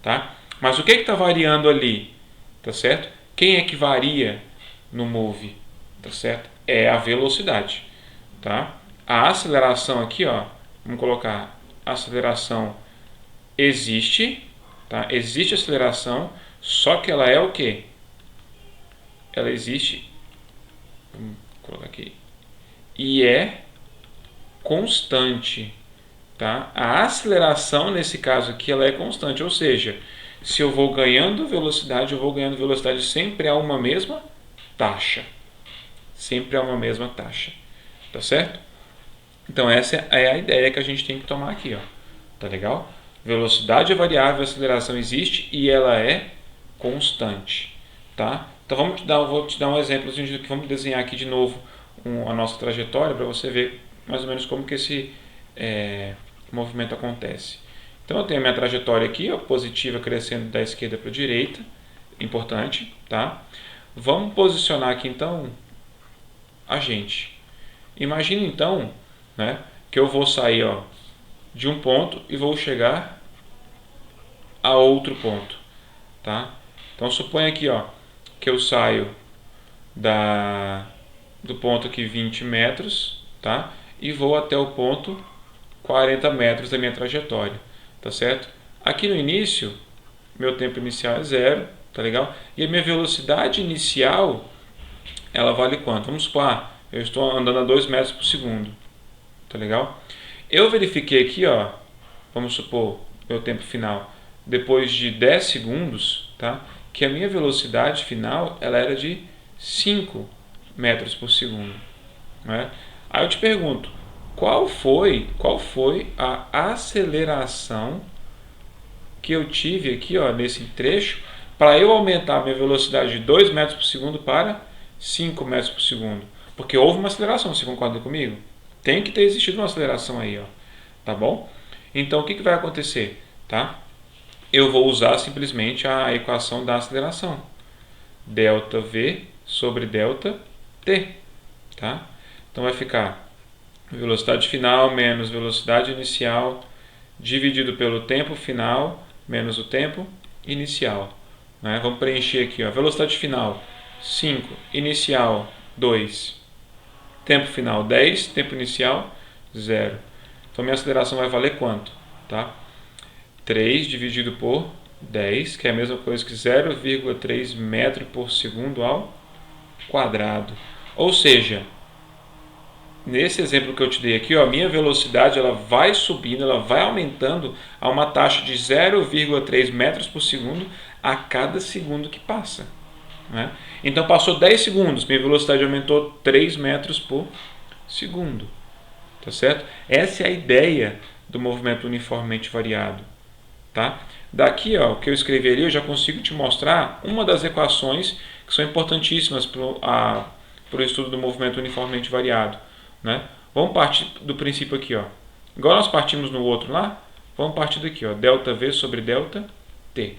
tá? Mas o que está variando ali, tá certo? Quem é que varia no move, tá certo? É a velocidade, tá? A aceleração aqui, ó, vamos colocar aceleração existe, tá? Existe aceleração, só que ela é o quê? Ela existe, vamos colocar aqui, e é constante, tá? A aceleração nesse caso aqui ela é constante, ou seja, se eu vou ganhando velocidade, eu vou ganhando velocidade sempre a uma mesma taxa, sempre a uma mesma taxa, tá certo? Então essa é a ideia que a gente tem que tomar aqui, ó. Tá legal? Velocidade é variável, aceleração existe e ela é constante, tá? Então vou te dar um exemplo, vamos desenhar aqui de novo a nossa trajetória para você ver mais ou menos como que o movimento acontece. Então eu tenho a minha trajetória aqui, ó, positiva, crescendo da esquerda para a direita, importante, tá? Vamos posicionar aqui então a gente. Imagina então, né, que eu vou sair, ó, de um ponto e vou chegar a outro ponto, tá? Então suponha aqui, ó, que eu saio do ponto aqui 20 metros, tá? E vou até o ponto 40 metros da minha trajetória, tá certo? Aqui no início, meu tempo inicial é 0, tá legal? E a minha velocidade inicial, ela vale quanto? Vamos supor, eu estou andando a 2 metros por segundo, tá legal? Eu verifiquei aqui, ó, vamos supor, meu tempo final, depois de 10 segundos, tá? Que a minha velocidade final, ela era de 5 metros por segundo, né? Aí eu te pergunto, qual foi a aceleração que eu tive aqui, ó, nesse trecho, para eu aumentar a minha velocidade de 2 metros por segundo para 5 metros por segundo? Porque houve uma aceleração, você concorda comigo? Tem que ter existido uma aceleração aí, ó, tá bom? Então o que vai acontecer, tá? Eu vou usar simplesmente a equação da aceleração, ΔV sobre ΔT, tá? Então vai ficar velocidade final menos velocidade inicial dividido pelo tempo final menos o tempo inicial, né? Vamos preencher aqui, ó, velocidade final 5, inicial 2, tempo final 10, tempo inicial 0. Então minha aceleração vai valer quanto? Tá? 3 dividido por 10, que é a mesma coisa que 0,3 metro por segundo ao quadrado. Ou seja, nesse exemplo que eu te dei aqui, ó, a minha velocidade ela vai subindo, ela vai aumentando a uma taxa de 0,3 metros por segundo a cada segundo que passa, né? Então passou 10 segundos, minha velocidade aumentou 3 metros por segundo, tá certo? Essa é a ideia do movimento uniformemente variado, tá? Daqui, ó, o que eu escrevi ali, eu já consigo te mostrar uma das equações que são importantíssimas para o estudo do movimento uniformemente variado, né? Vamos partir do princípio aqui, ó. Igual nós partimos no outro lá, vamos partir daqui, ó, ΔV sobre ΔT,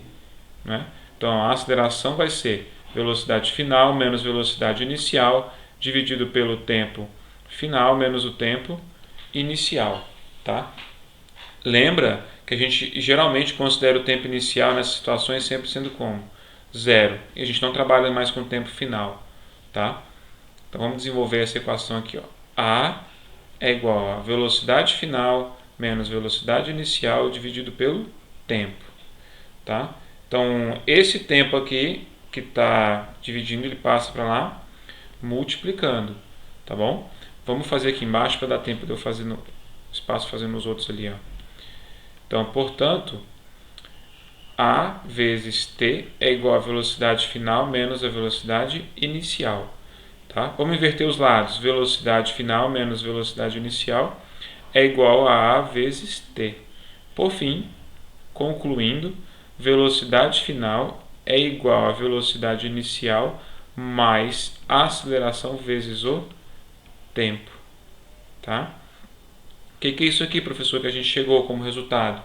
né? Então a aceleração vai ser velocidade final menos velocidade inicial dividido pelo tempo final menos o tempo inicial, tá? Lembra que a gente geralmente considera o tempo inicial nessas situações sempre sendo como? 0. E a gente não trabalha mais com o tempo final, tá? Então vamos desenvolver essa equação aqui, ó. A é igual a velocidade final menos velocidade inicial dividido pelo tempo, tá? Então esse tempo aqui que está dividindo, ele passa para lá multiplicando, tá bom? Vamos fazer aqui embaixo para dar tempo de eu fazer no espaço fazendo os outros ali, ó. Então, portanto, A vezes T é igual a velocidade final menos a velocidade inicial, tá? Vamos inverter os lados. Velocidade final menos velocidade inicial é igual a vezes T. Por fim, concluindo, velocidade final é igual a velocidade inicial mais a aceleração vezes o tempo, tá? O que é isso aqui, professor, que a gente chegou como resultado?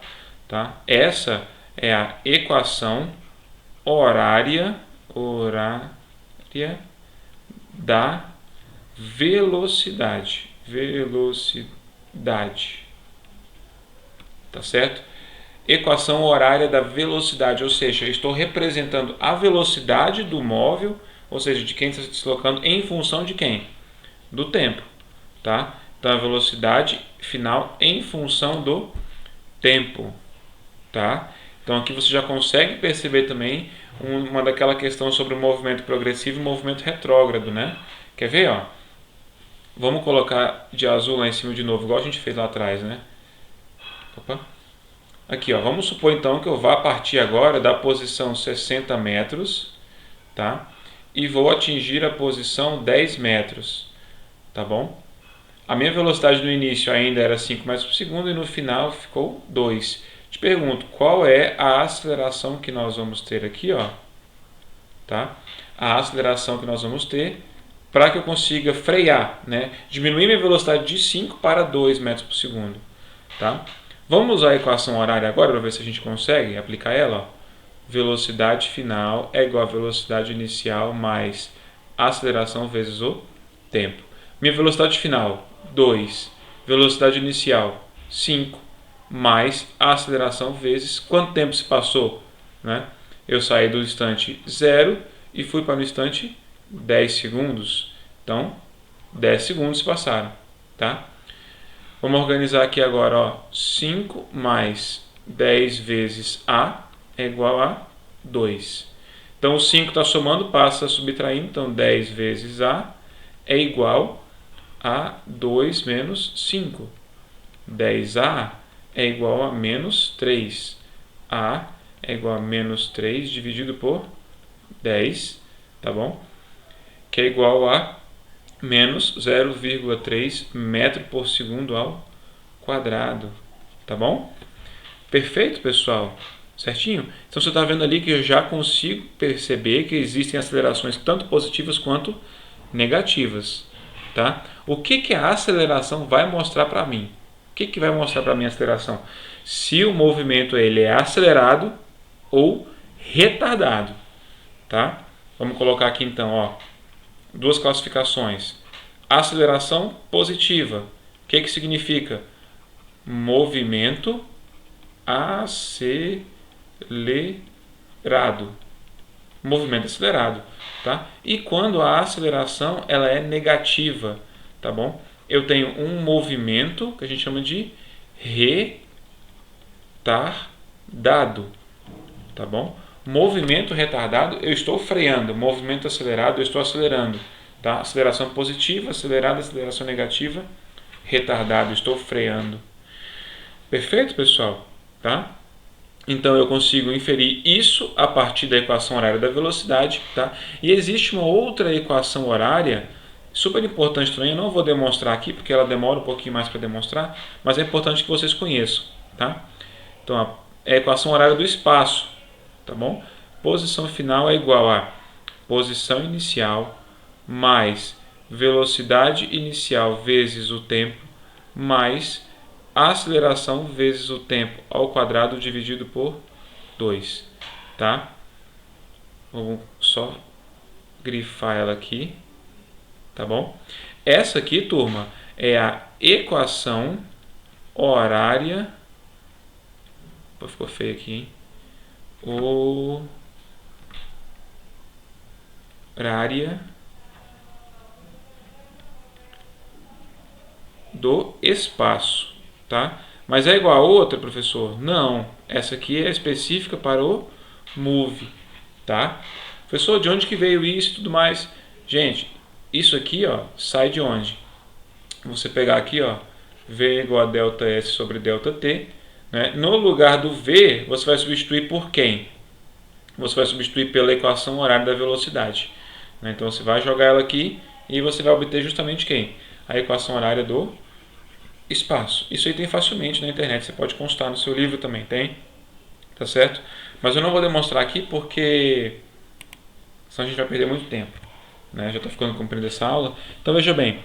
Tá? Essa é a equação horária da velocidade. Tá certo? Equação horária da velocidade, ou seja, eu estou representando a velocidade do móvel, ou seja, de quem está se deslocando, em função de quem? Do tempo, tá? Então, a velocidade final em função do tempo, tá? Então, aqui você já consegue perceber também uma daquela questão sobre o movimento progressivo e o movimento retrógrado, né? Quer ver, ó? Vamos colocar de azul lá em cima de novo, igual a gente fez lá atrás, né? Opa. Aqui, ó, vamos supor então que eu vá partir agora da posição 60 metros, tá? E vou atingir a posição 10 metros, tá bom? A minha velocidade no início ainda era 5 metros por segundo e no final ficou 2. Te pergunto, qual é a aceleração que nós vamos ter aqui, ó? Tá? A aceleração que nós vamos ter para que eu consiga frear, né? Diminuir minha velocidade de 5 para 2 metros por segundo, tá? Vamos usar a equação horária agora para ver se a gente consegue aplicar ela. Ó. Velocidade final é igual a velocidade inicial mais a aceleração vezes o tempo. Minha velocidade final, 2. Velocidade inicial, 5. Mais a aceleração vezes quanto tempo se passou. Né? Eu saí do instante 0 e fui para o instante 10 segundos. Então, 10 segundos se passaram. Tá? Vamos organizar aqui agora. Ó. 5 mais 10 vezes A é igual a 2. Então, o 5 está somando, passa subtraindo. Então, 10 vezes A é igual a 2 menos 5. 10A é igual a menos 3. A é igual a menos 3 dividido por 10, tá bom? Que é igual a menos 0,3 metro por segundo ao quadrado, tá bom? Perfeito, pessoal? Certinho? Então você está vendo ali que eu já consigo perceber que existem acelerações tanto positivas quanto negativas, tá? O que a aceleração vai mostrar para mim? O que vai mostrar para mim a aceleração? Se o movimento ele é acelerado ou retardado, tá? Vamos colocar aqui então, ó, duas classificações. Aceleração positiva. O que significa? Movimento acelerado. Movimento acelerado, tá? E quando a aceleração ela é negativa, tá bom? Eu tenho um movimento que a gente chama de retardado, tá bom? Movimento retardado, eu estou freando. Movimento acelerado, eu estou acelerando, tá? Aceleração positiva, acelerada, aceleração negativa, retardado, estou freando. Perfeito, pessoal? Tá? Então eu consigo inferir isso a partir da equação horária da velocidade, tá? E existe uma outra equação horária super importante também, eu não vou demonstrar aqui porque ela demora um pouquinho mais para demonstrar, mas é importante que vocês conheçam, tá? Então é a equação horária do espaço, tá bom? Posição final é igual a posição inicial mais velocidade inicial vezes o tempo mais a aceleração vezes o tempo ao quadrado dividido por 2, tá? Vamos só grifar ela aqui, tá bom? Essa aqui, turma, é a equação horária. Pô, ficou feio aqui, hein? Horária do espaço. Tá? Mas é igual a outra, professor? Não, essa aqui é específica para o MOVE, tá? Professor, de onde que veio isso e tudo mais? Gente, isso aqui, ó, sai de onde? Você pegar aqui, ó, V igual a delta S sobre delta T, né? No lugar do V, você vai substituir por quem? Você vai substituir pela equação horária da velocidade, né? Então você vai jogar ela aqui e você vai obter justamente quem? A equação horária do espaço. Isso aí tem facilmente na internet, você pode constar no seu livro também, tem? Tá certo? Mas eu não vou demonstrar aqui porque senão a gente vai perder muito tempo, né? Já está ficando comprida essa aula. Então veja bem,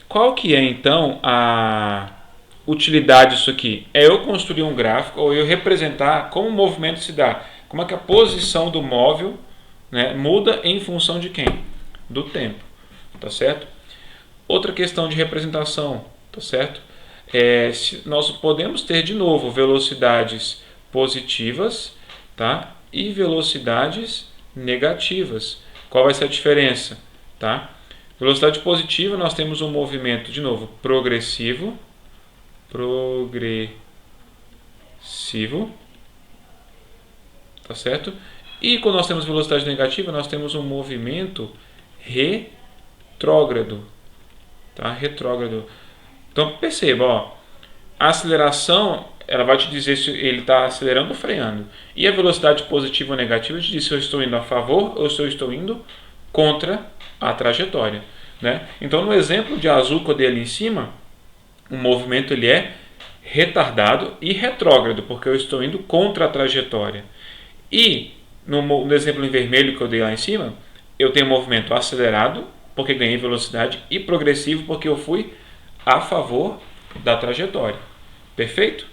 qual que é então a utilidade disso aqui? É eu construir um gráfico ou eu representar como o movimento se dá, como é que a posição do móvel, né, muda em função de quem? Do tempo, tá certo? Outra questão de representação, tá certo? Nós podemos ter de novo velocidades positivas, tá? E velocidades negativas. Qual vai ser a diferença, tá? Velocidade positiva, nós temos um movimento, de novo, progressivo, tá certo? E quando nós temos velocidade negativa, nós temos um movimento retrógrado, tá? Retrógrado. Então perceba, ó, a aceleração ela vai te dizer se ele está acelerando ou freando. E a velocidade positiva ou negativa te diz se eu estou indo a favor ou se eu estou indo contra a trajetória, né? Então no exemplo de azul que eu dei ali em cima, o movimento ele é retardado e retrógrado, porque eu estou indo contra a trajetória. E no exemplo em vermelho que eu dei lá em cima, eu tenho um movimento acelerado, porque ganhei velocidade, e progressivo, porque eu fui a favor da trajetória. Perfeito?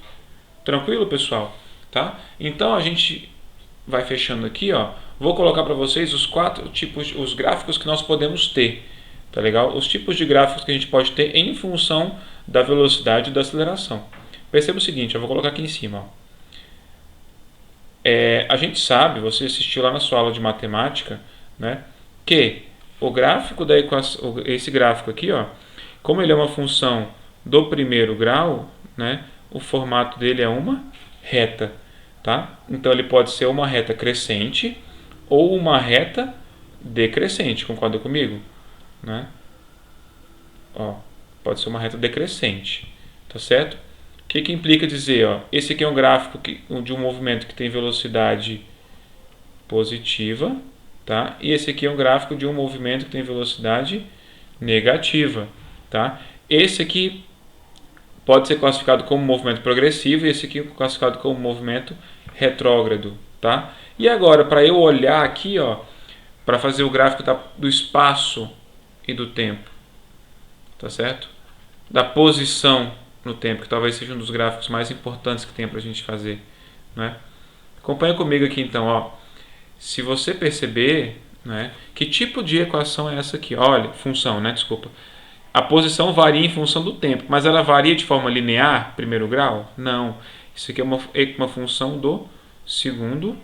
Tranquilo, pessoal? Tá? Então a gente vai fechando aqui, ó. Vou colocar para vocês os 4 tipos, os gráficos que nós podemos ter, tá legal? Os tipos de gráficos que a gente pode ter em função da velocidade e da aceleração. Perceba o seguinte, eu vou colocar aqui em cima, ó. A gente sabe, você assistiu lá na sua aula de matemática, né, que o gráfico da equação, esse gráfico aqui, ó, como ele é uma função do primeiro grau, né, o formato dele é uma reta, tá? Então ele pode ser uma reta crescente ou uma reta decrescente, concorda comigo? Né? Ó, pode ser uma reta decrescente, tá certo? O que implica dizer? Ó, esse aqui é um gráfico de um movimento que tem velocidade positiva, tá? E esse aqui é um gráfico de um movimento que tem velocidade negativa, tá? Esse aqui pode ser classificado como movimento progressivo e esse aqui é classificado como movimento retrógrado, tá? E agora, para eu olhar aqui, ó, para fazer o gráfico do espaço e do tempo, tá certo? Da posição no tempo, que talvez seja um dos gráficos mais importantes que tem para a gente fazer, né? Acompanha comigo aqui então, ó. Se você perceber, né, que tipo de equação é essa aqui? Olha, função, né? Desculpa. A posição varia em função do tempo, mas ela varia de forma linear, primeiro grau? Não. Isso aqui é uma função do segundo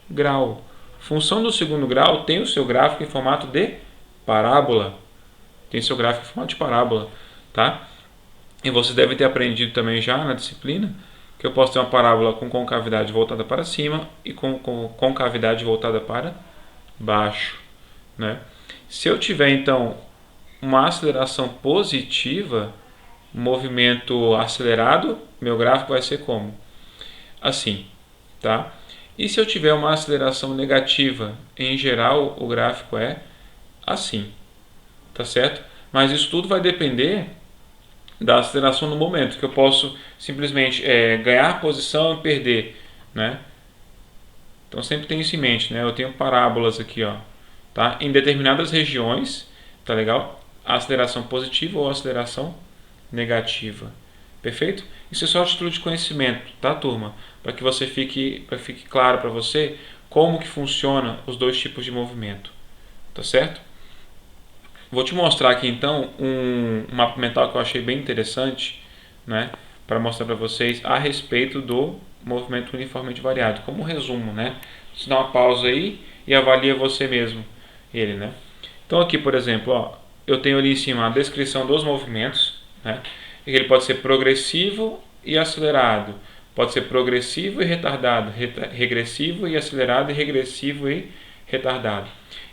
grau. Função do segundo grau tem o seu gráfico em formato de parábola. Tem seu gráfico em formato de parábola, tá? E você deve ter aprendido também já na disciplina que eu posso ter uma parábola com concavidade voltada para cima e com concavidade voltada para baixo, né? Se eu tiver então uma aceleração positiva, movimento acelerado, meu gráfico vai ser como? Assim, tá? E se eu tiver uma aceleração negativa, em geral o gráfico é assim, tá certo? Mas isso tudo vai depender da aceleração no momento, que eu posso simplesmente ganhar posição e perder, né? Então sempre tem isso em mente, né? Eu tenho parábolas aqui, ó, tá? Em determinadas regiões, tá legal? Aceleração positiva ou aceleração negativa. Perfeito? Isso é só a título de conhecimento, tá, turma? Para que fique claro para você como que funciona os dois tipos de movimento, tá certo? Vou te mostrar aqui então um mapa mental que eu achei bem interessante, né, para mostrar para vocês a respeito do movimento uniformemente variado, como resumo, né? Você dá uma pausa aí e avalia você mesmo ele, né? Então aqui, por exemplo, ó, eu tenho ali em cima a descrição dos movimentos, né? Ele pode ser progressivo e acelerado, pode ser progressivo e retardado, regressivo e acelerado, e regressivo e retardado.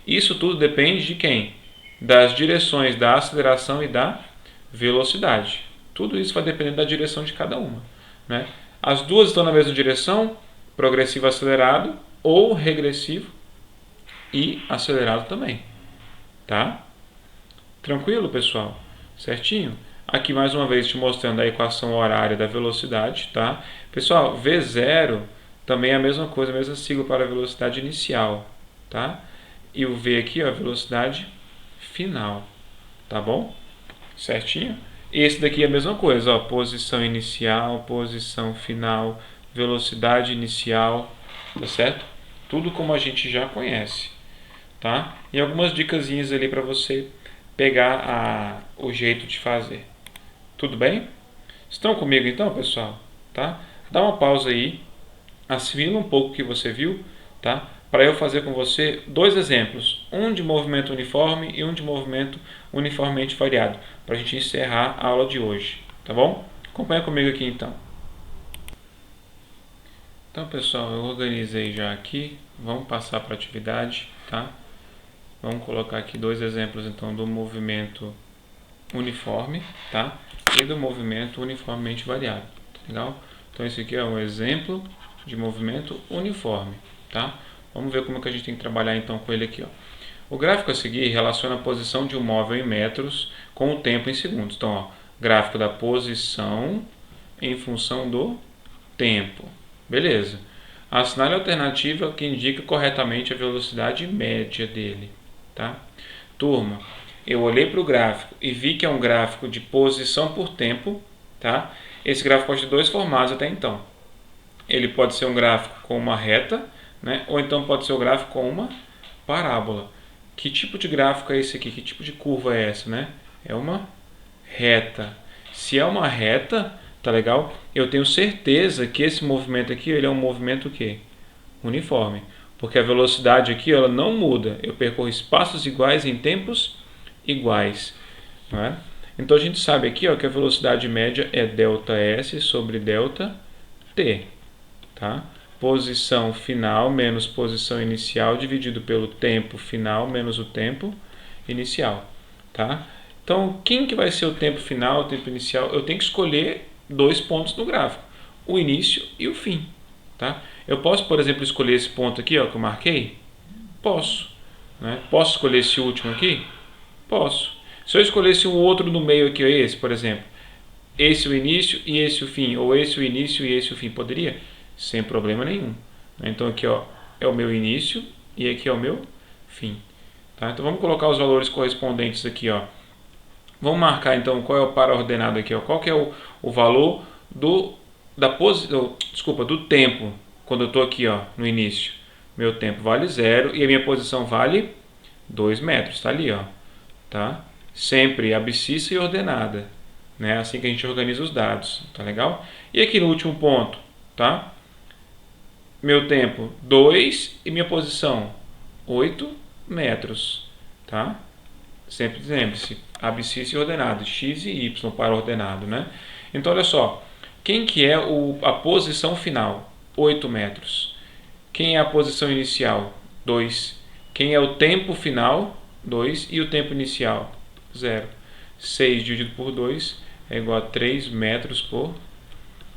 Isso tudo depende de quem? Das direções da aceleração e da velocidade. Tudo isso vai depender da direção de cada uma, né? As duas estão na mesma direção, progressivo acelerado, ou regressivo e acelerado também, tá? Tranquilo, pessoal? Certinho? Aqui mais uma vez te mostrando a equação horária da velocidade, tá? Pessoal, V0 também é a mesma coisa, a mesma sigla para a velocidade inicial, tá? E o V aqui, ó, a velocidade final, tá bom? Certinho? Esse daqui é a mesma coisa, ó, posição inicial, posição final, velocidade inicial, tá certo? Tudo como a gente já conhece, tá? E algumas dicasinhas ali para você pegar o jeito de fazer. Tudo bem? Estão comigo então, pessoal? Tá? Dá uma pausa aí, assimila um pouco o que você viu, tá? Para eu fazer com você dois exemplos, um de movimento uniforme e um de movimento uniformemente variado, para a gente encerrar a aula de hoje, tá bom? Acompanha comigo aqui então. Então, pessoal, eu organizei já aqui, vamos passar para a atividade, tá? Vamos colocar aqui dois exemplos então do movimento uniforme, tá? E do movimento uniformemente variado, tá legal? Então esse aqui é um exemplo de movimento uniforme, tá? Vamos ver como que a gente tem que trabalhar então com ele aqui, ó. O gráfico a seguir relaciona a posição de um móvel em metros com o tempo em segundos. Então, ó, gráfico da posição em função do tempo. Beleza. Assinale a alternativa que indica corretamente a velocidade média dele, tá? Turma, eu olhei para o gráfico e vi que é um gráfico de posição por tempo, tá? Esse gráfico pode ter dois formatos até então. Ele pode ser um gráfico com uma reta, né? Ou então pode ser um gráfico com uma parábola. Que tipo de gráfico é esse aqui? Que tipo de curva é essa, né? É uma reta. Se é uma reta, tá legal? Eu tenho certeza que esse movimento aqui, ele é um movimento o quê? Uniforme. Porque a velocidade aqui, ela não muda. Eu percorro espaços iguais em tempos iguais. Não é? Então a gente sabe aqui, ó, que a velocidade média é ΔS sobre ΔT. Tá? Posição final menos posição inicial dividido pelo tempo final menos o tempo inicial. Tá? Então, quem que vai ser o tempo final, o tempo inicial? Eu tenho que escolher dois pontos no gráfico, o início e o fim. Tá? Eu posso, por exemplo, escolher esse ponto aqui, ó, que eu marquei? Posso. Né? Posso escolher esse último aqui? Posso. Se eu escolhesse um outro no meio aqui, esse, por exemplo, esse o início e esse o fim, ou esse o início e esse o fim, poderia? Sem problema nenhum. Então aqui, ó, é o meu início e aqui é o meu fim. Tá? Então vamos colocar os valores correspondentes aqui, ó. Vamos marcar então qual é o par ordenado aqui, ó. Qual que é o valor do tempo quando eu estou aqui, ó, no início. Meu tempo vale 0 e a minha posição vale 2 metros, tá ali, ó. Tá? Sempre abscissa e ordenada, né? Assim que a gente organiza os dados, tá legal? E aqui no último ponto, tá? Meu tempo 2 e minha posição 8 metros, tá? Sempre lembre-se, abscissa e ordenado, x e y para ordenado, né? Então olha só, quem que é a posição final? 8 metros. Quem é a posição inicial? 2. Quem é o tempo final? 2. E o tempo inicial? 0. 6 dividido por 2 é igual a 3 metros por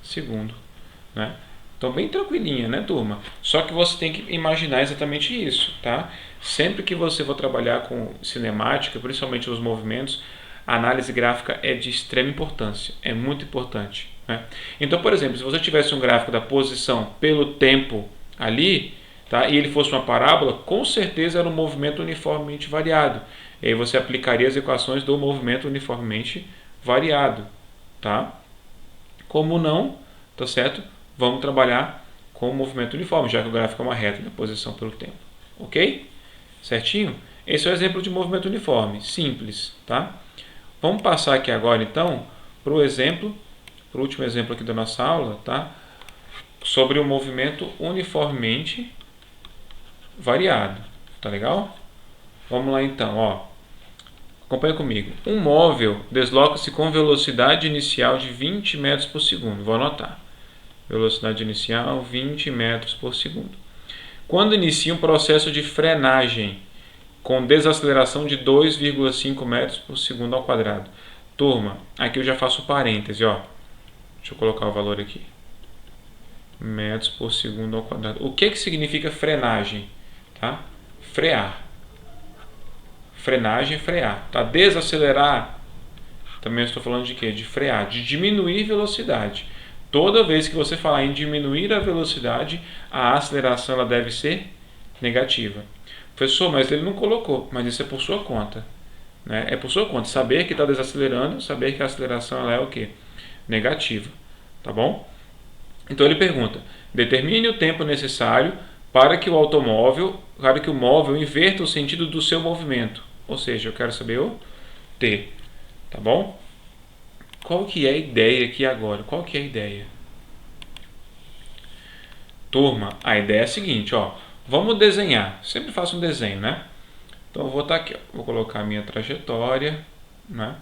segundo, né? Então, bem tranquilinha, né, turma? Só que você tem que imaginar exatamente isso, tá? Sempre que você for trabalhar com cinemática, principalmente os movimentos, a análise gráfica é de extrema importância, é muito importante, né? Então, por exemplo, se você tivesse um gráfico da posição pelo tempo ali, tá? E ele fosse uma parábola, com certeza era um movimento uniformemente variado. E aí você aplicaria as equações do movimento uniformemente variado, tá? Como não, tá certo? Vamos trabalhar com o movimento uniforme, já que o gráfico é uma reta da posição pelo tempo. Ok? Certinho? Esse é o exemplo de movimento uniforme, simples, tá? Vamos passar aqui agora, então, para o último exemplo aqui da nossa aula, tá? Sobre o movimento uniformemente variado, tá legal? Vamos lá, então, ó. Acompanha comigo. Um móvel desloca-se com velocidade inicial de 20 metros por segundo. Vou anotar. Velocidade inicial, 20 metros por segundo. Quando inicia um processo de frenagem com desaceleração de 2,5 metros por segundo ao quadrado. Turma, aqui eu já faço parêntese, ó. Deixa eu colocar o valor aqui. Metros por segundo ao quadrado. O que significa frenagem? Tá? Frear. Frenagem é frear. Tá? Desacelerar, também estou falando de quê? De frear, de diminuir velocidade. Toda vez que você falar em diminuir a velocidade, a aceleração ela deve ser negativa. Professor, mas ele não colocou, mas isso é por sua conta, né? É por sua conta. Saber que está desacelerando, saber que a aceleração ela é o quê? Negativa, tá bom? Então ele pergunta, determine o tempo necessário para que o móvel inverta o sentido do seu movimento. Ou seja, eu quero saber o t, tá bom? Qual que é a ideia aqui agora? Qual que é a ideia? Turma, a ideia é a seguinte, ó. Vamos desenhar. Sempre faço um desenho, né? Então eu vou estar aqui, ó. Vou colocar a minha trajetória, né?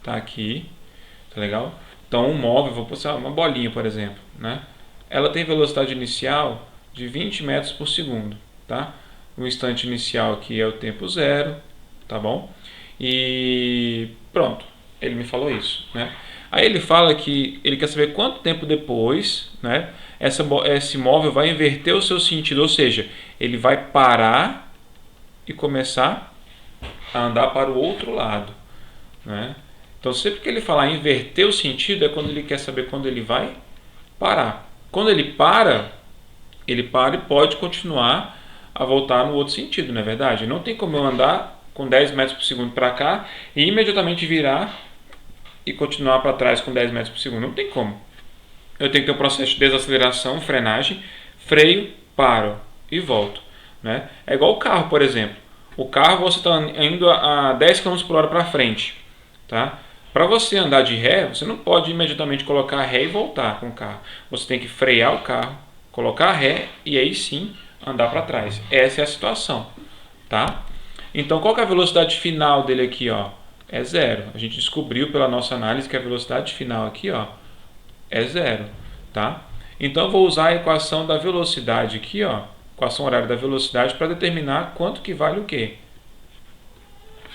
Tá aqui, tá legal? Então um móvel, vou postar uma bolinha, por exemplo, né? Ela tem velocidade inicial de 20 metros por segundo, tá? O instante inicial aqui é o tempo 0, tá bom? E pronto. Ele me falou isso, né? Aí ele fala que ele quer saber quanto tempo depois, né, esse móvel vai inverter o seu sentido, ou seja, ele vai parar e começar a andar para o outro lado, né? Então sempre que ele falar inverter o sentido é quando ele quer saber quando ele vai parar. Quando ele para e pode continuar a voltar no outro sentido, não é verdade? Não tem como eu andar com 10 metros por segundo para cá e imediatamente virar e continuar para trás com 10 metros por segundo. Não tem como. Eu tenho que ter um processo de desaceleração, frenagem, freio, paro e volto. Né? É igual o carro, por exemplo. O carro você está indo a 10 km por hora para frente. Tá? Para você andar de ré, você não pode imediatamente colocar ré e voltar com o carro. Você tem que frear o carro, colocar ré e aí sim andar para trás. Essa é a situação. Tá? Então qual que é a velocidade final dele aqui? Ó? É zero. A gente descobriu pela nossa análise que a velocidade final aqui é zero. Tá? Então eu vou usar a equação da velocidade aqui, equação horária da velocidade, para determinar quanto que vale o quê?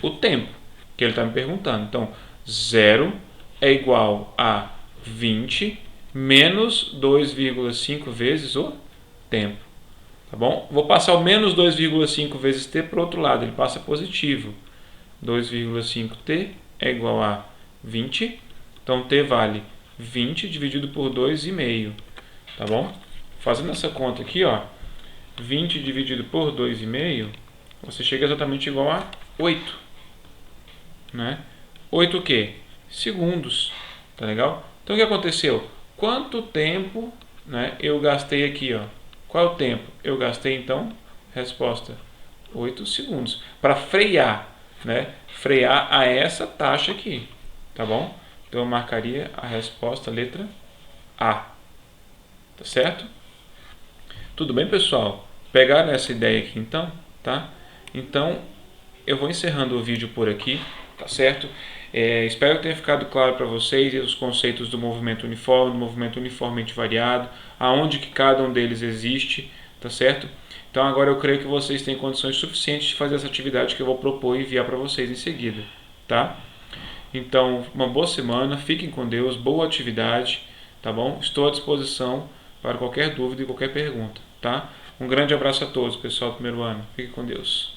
O tempo que ele está me perguntando. Então, 0 é igual a 20 menos 2,5 vezes o tempo. Tá bom? Vou passar o menos 2,5 vezes t para o outro lado, ele passa positivo. 2,5t é igual a 20. Então, t vale 20 dividido por 2,5. Tá bom? Fazendo essa conta aqui, 20 dividido por 2,5, você chega exatamente igual a 8. Né? 8 o quê? Segundos. Tá legal? Então o que aconteceu? Quanto tempo, né, eu gastei aqui? Qual é o tempo? Eu gastei então, resposta, 8 segundos. Para frear, né? Frear a essa taxa aqui. Tá bom? Então eu marcaria a resposta letra A. Tá certo? Tudo bem, pessoal? Pegaram essa ideia aqui então? Tá? Então eu vou encerrando o vídeo por aqui. Tá certo? Espero que tenha ficado claro para vocês os conceitos do movimento uniforme, do movimento uniformemente variado, aonde que cada um deles existe, tá certo? Então agora eu creio que vocês têm condições suficientes de fazer essa atividade que eu vou propor e enviar para vocês em seguida, tá? Então, uma boa semana, fiquem com Deus, boa atividade, tá bom? Estou à disposição para qualquer dúvida e qualquer pergunta, tá? Um grande abraço a todos, pessoal do primeiro ano. Fiquem com Deus.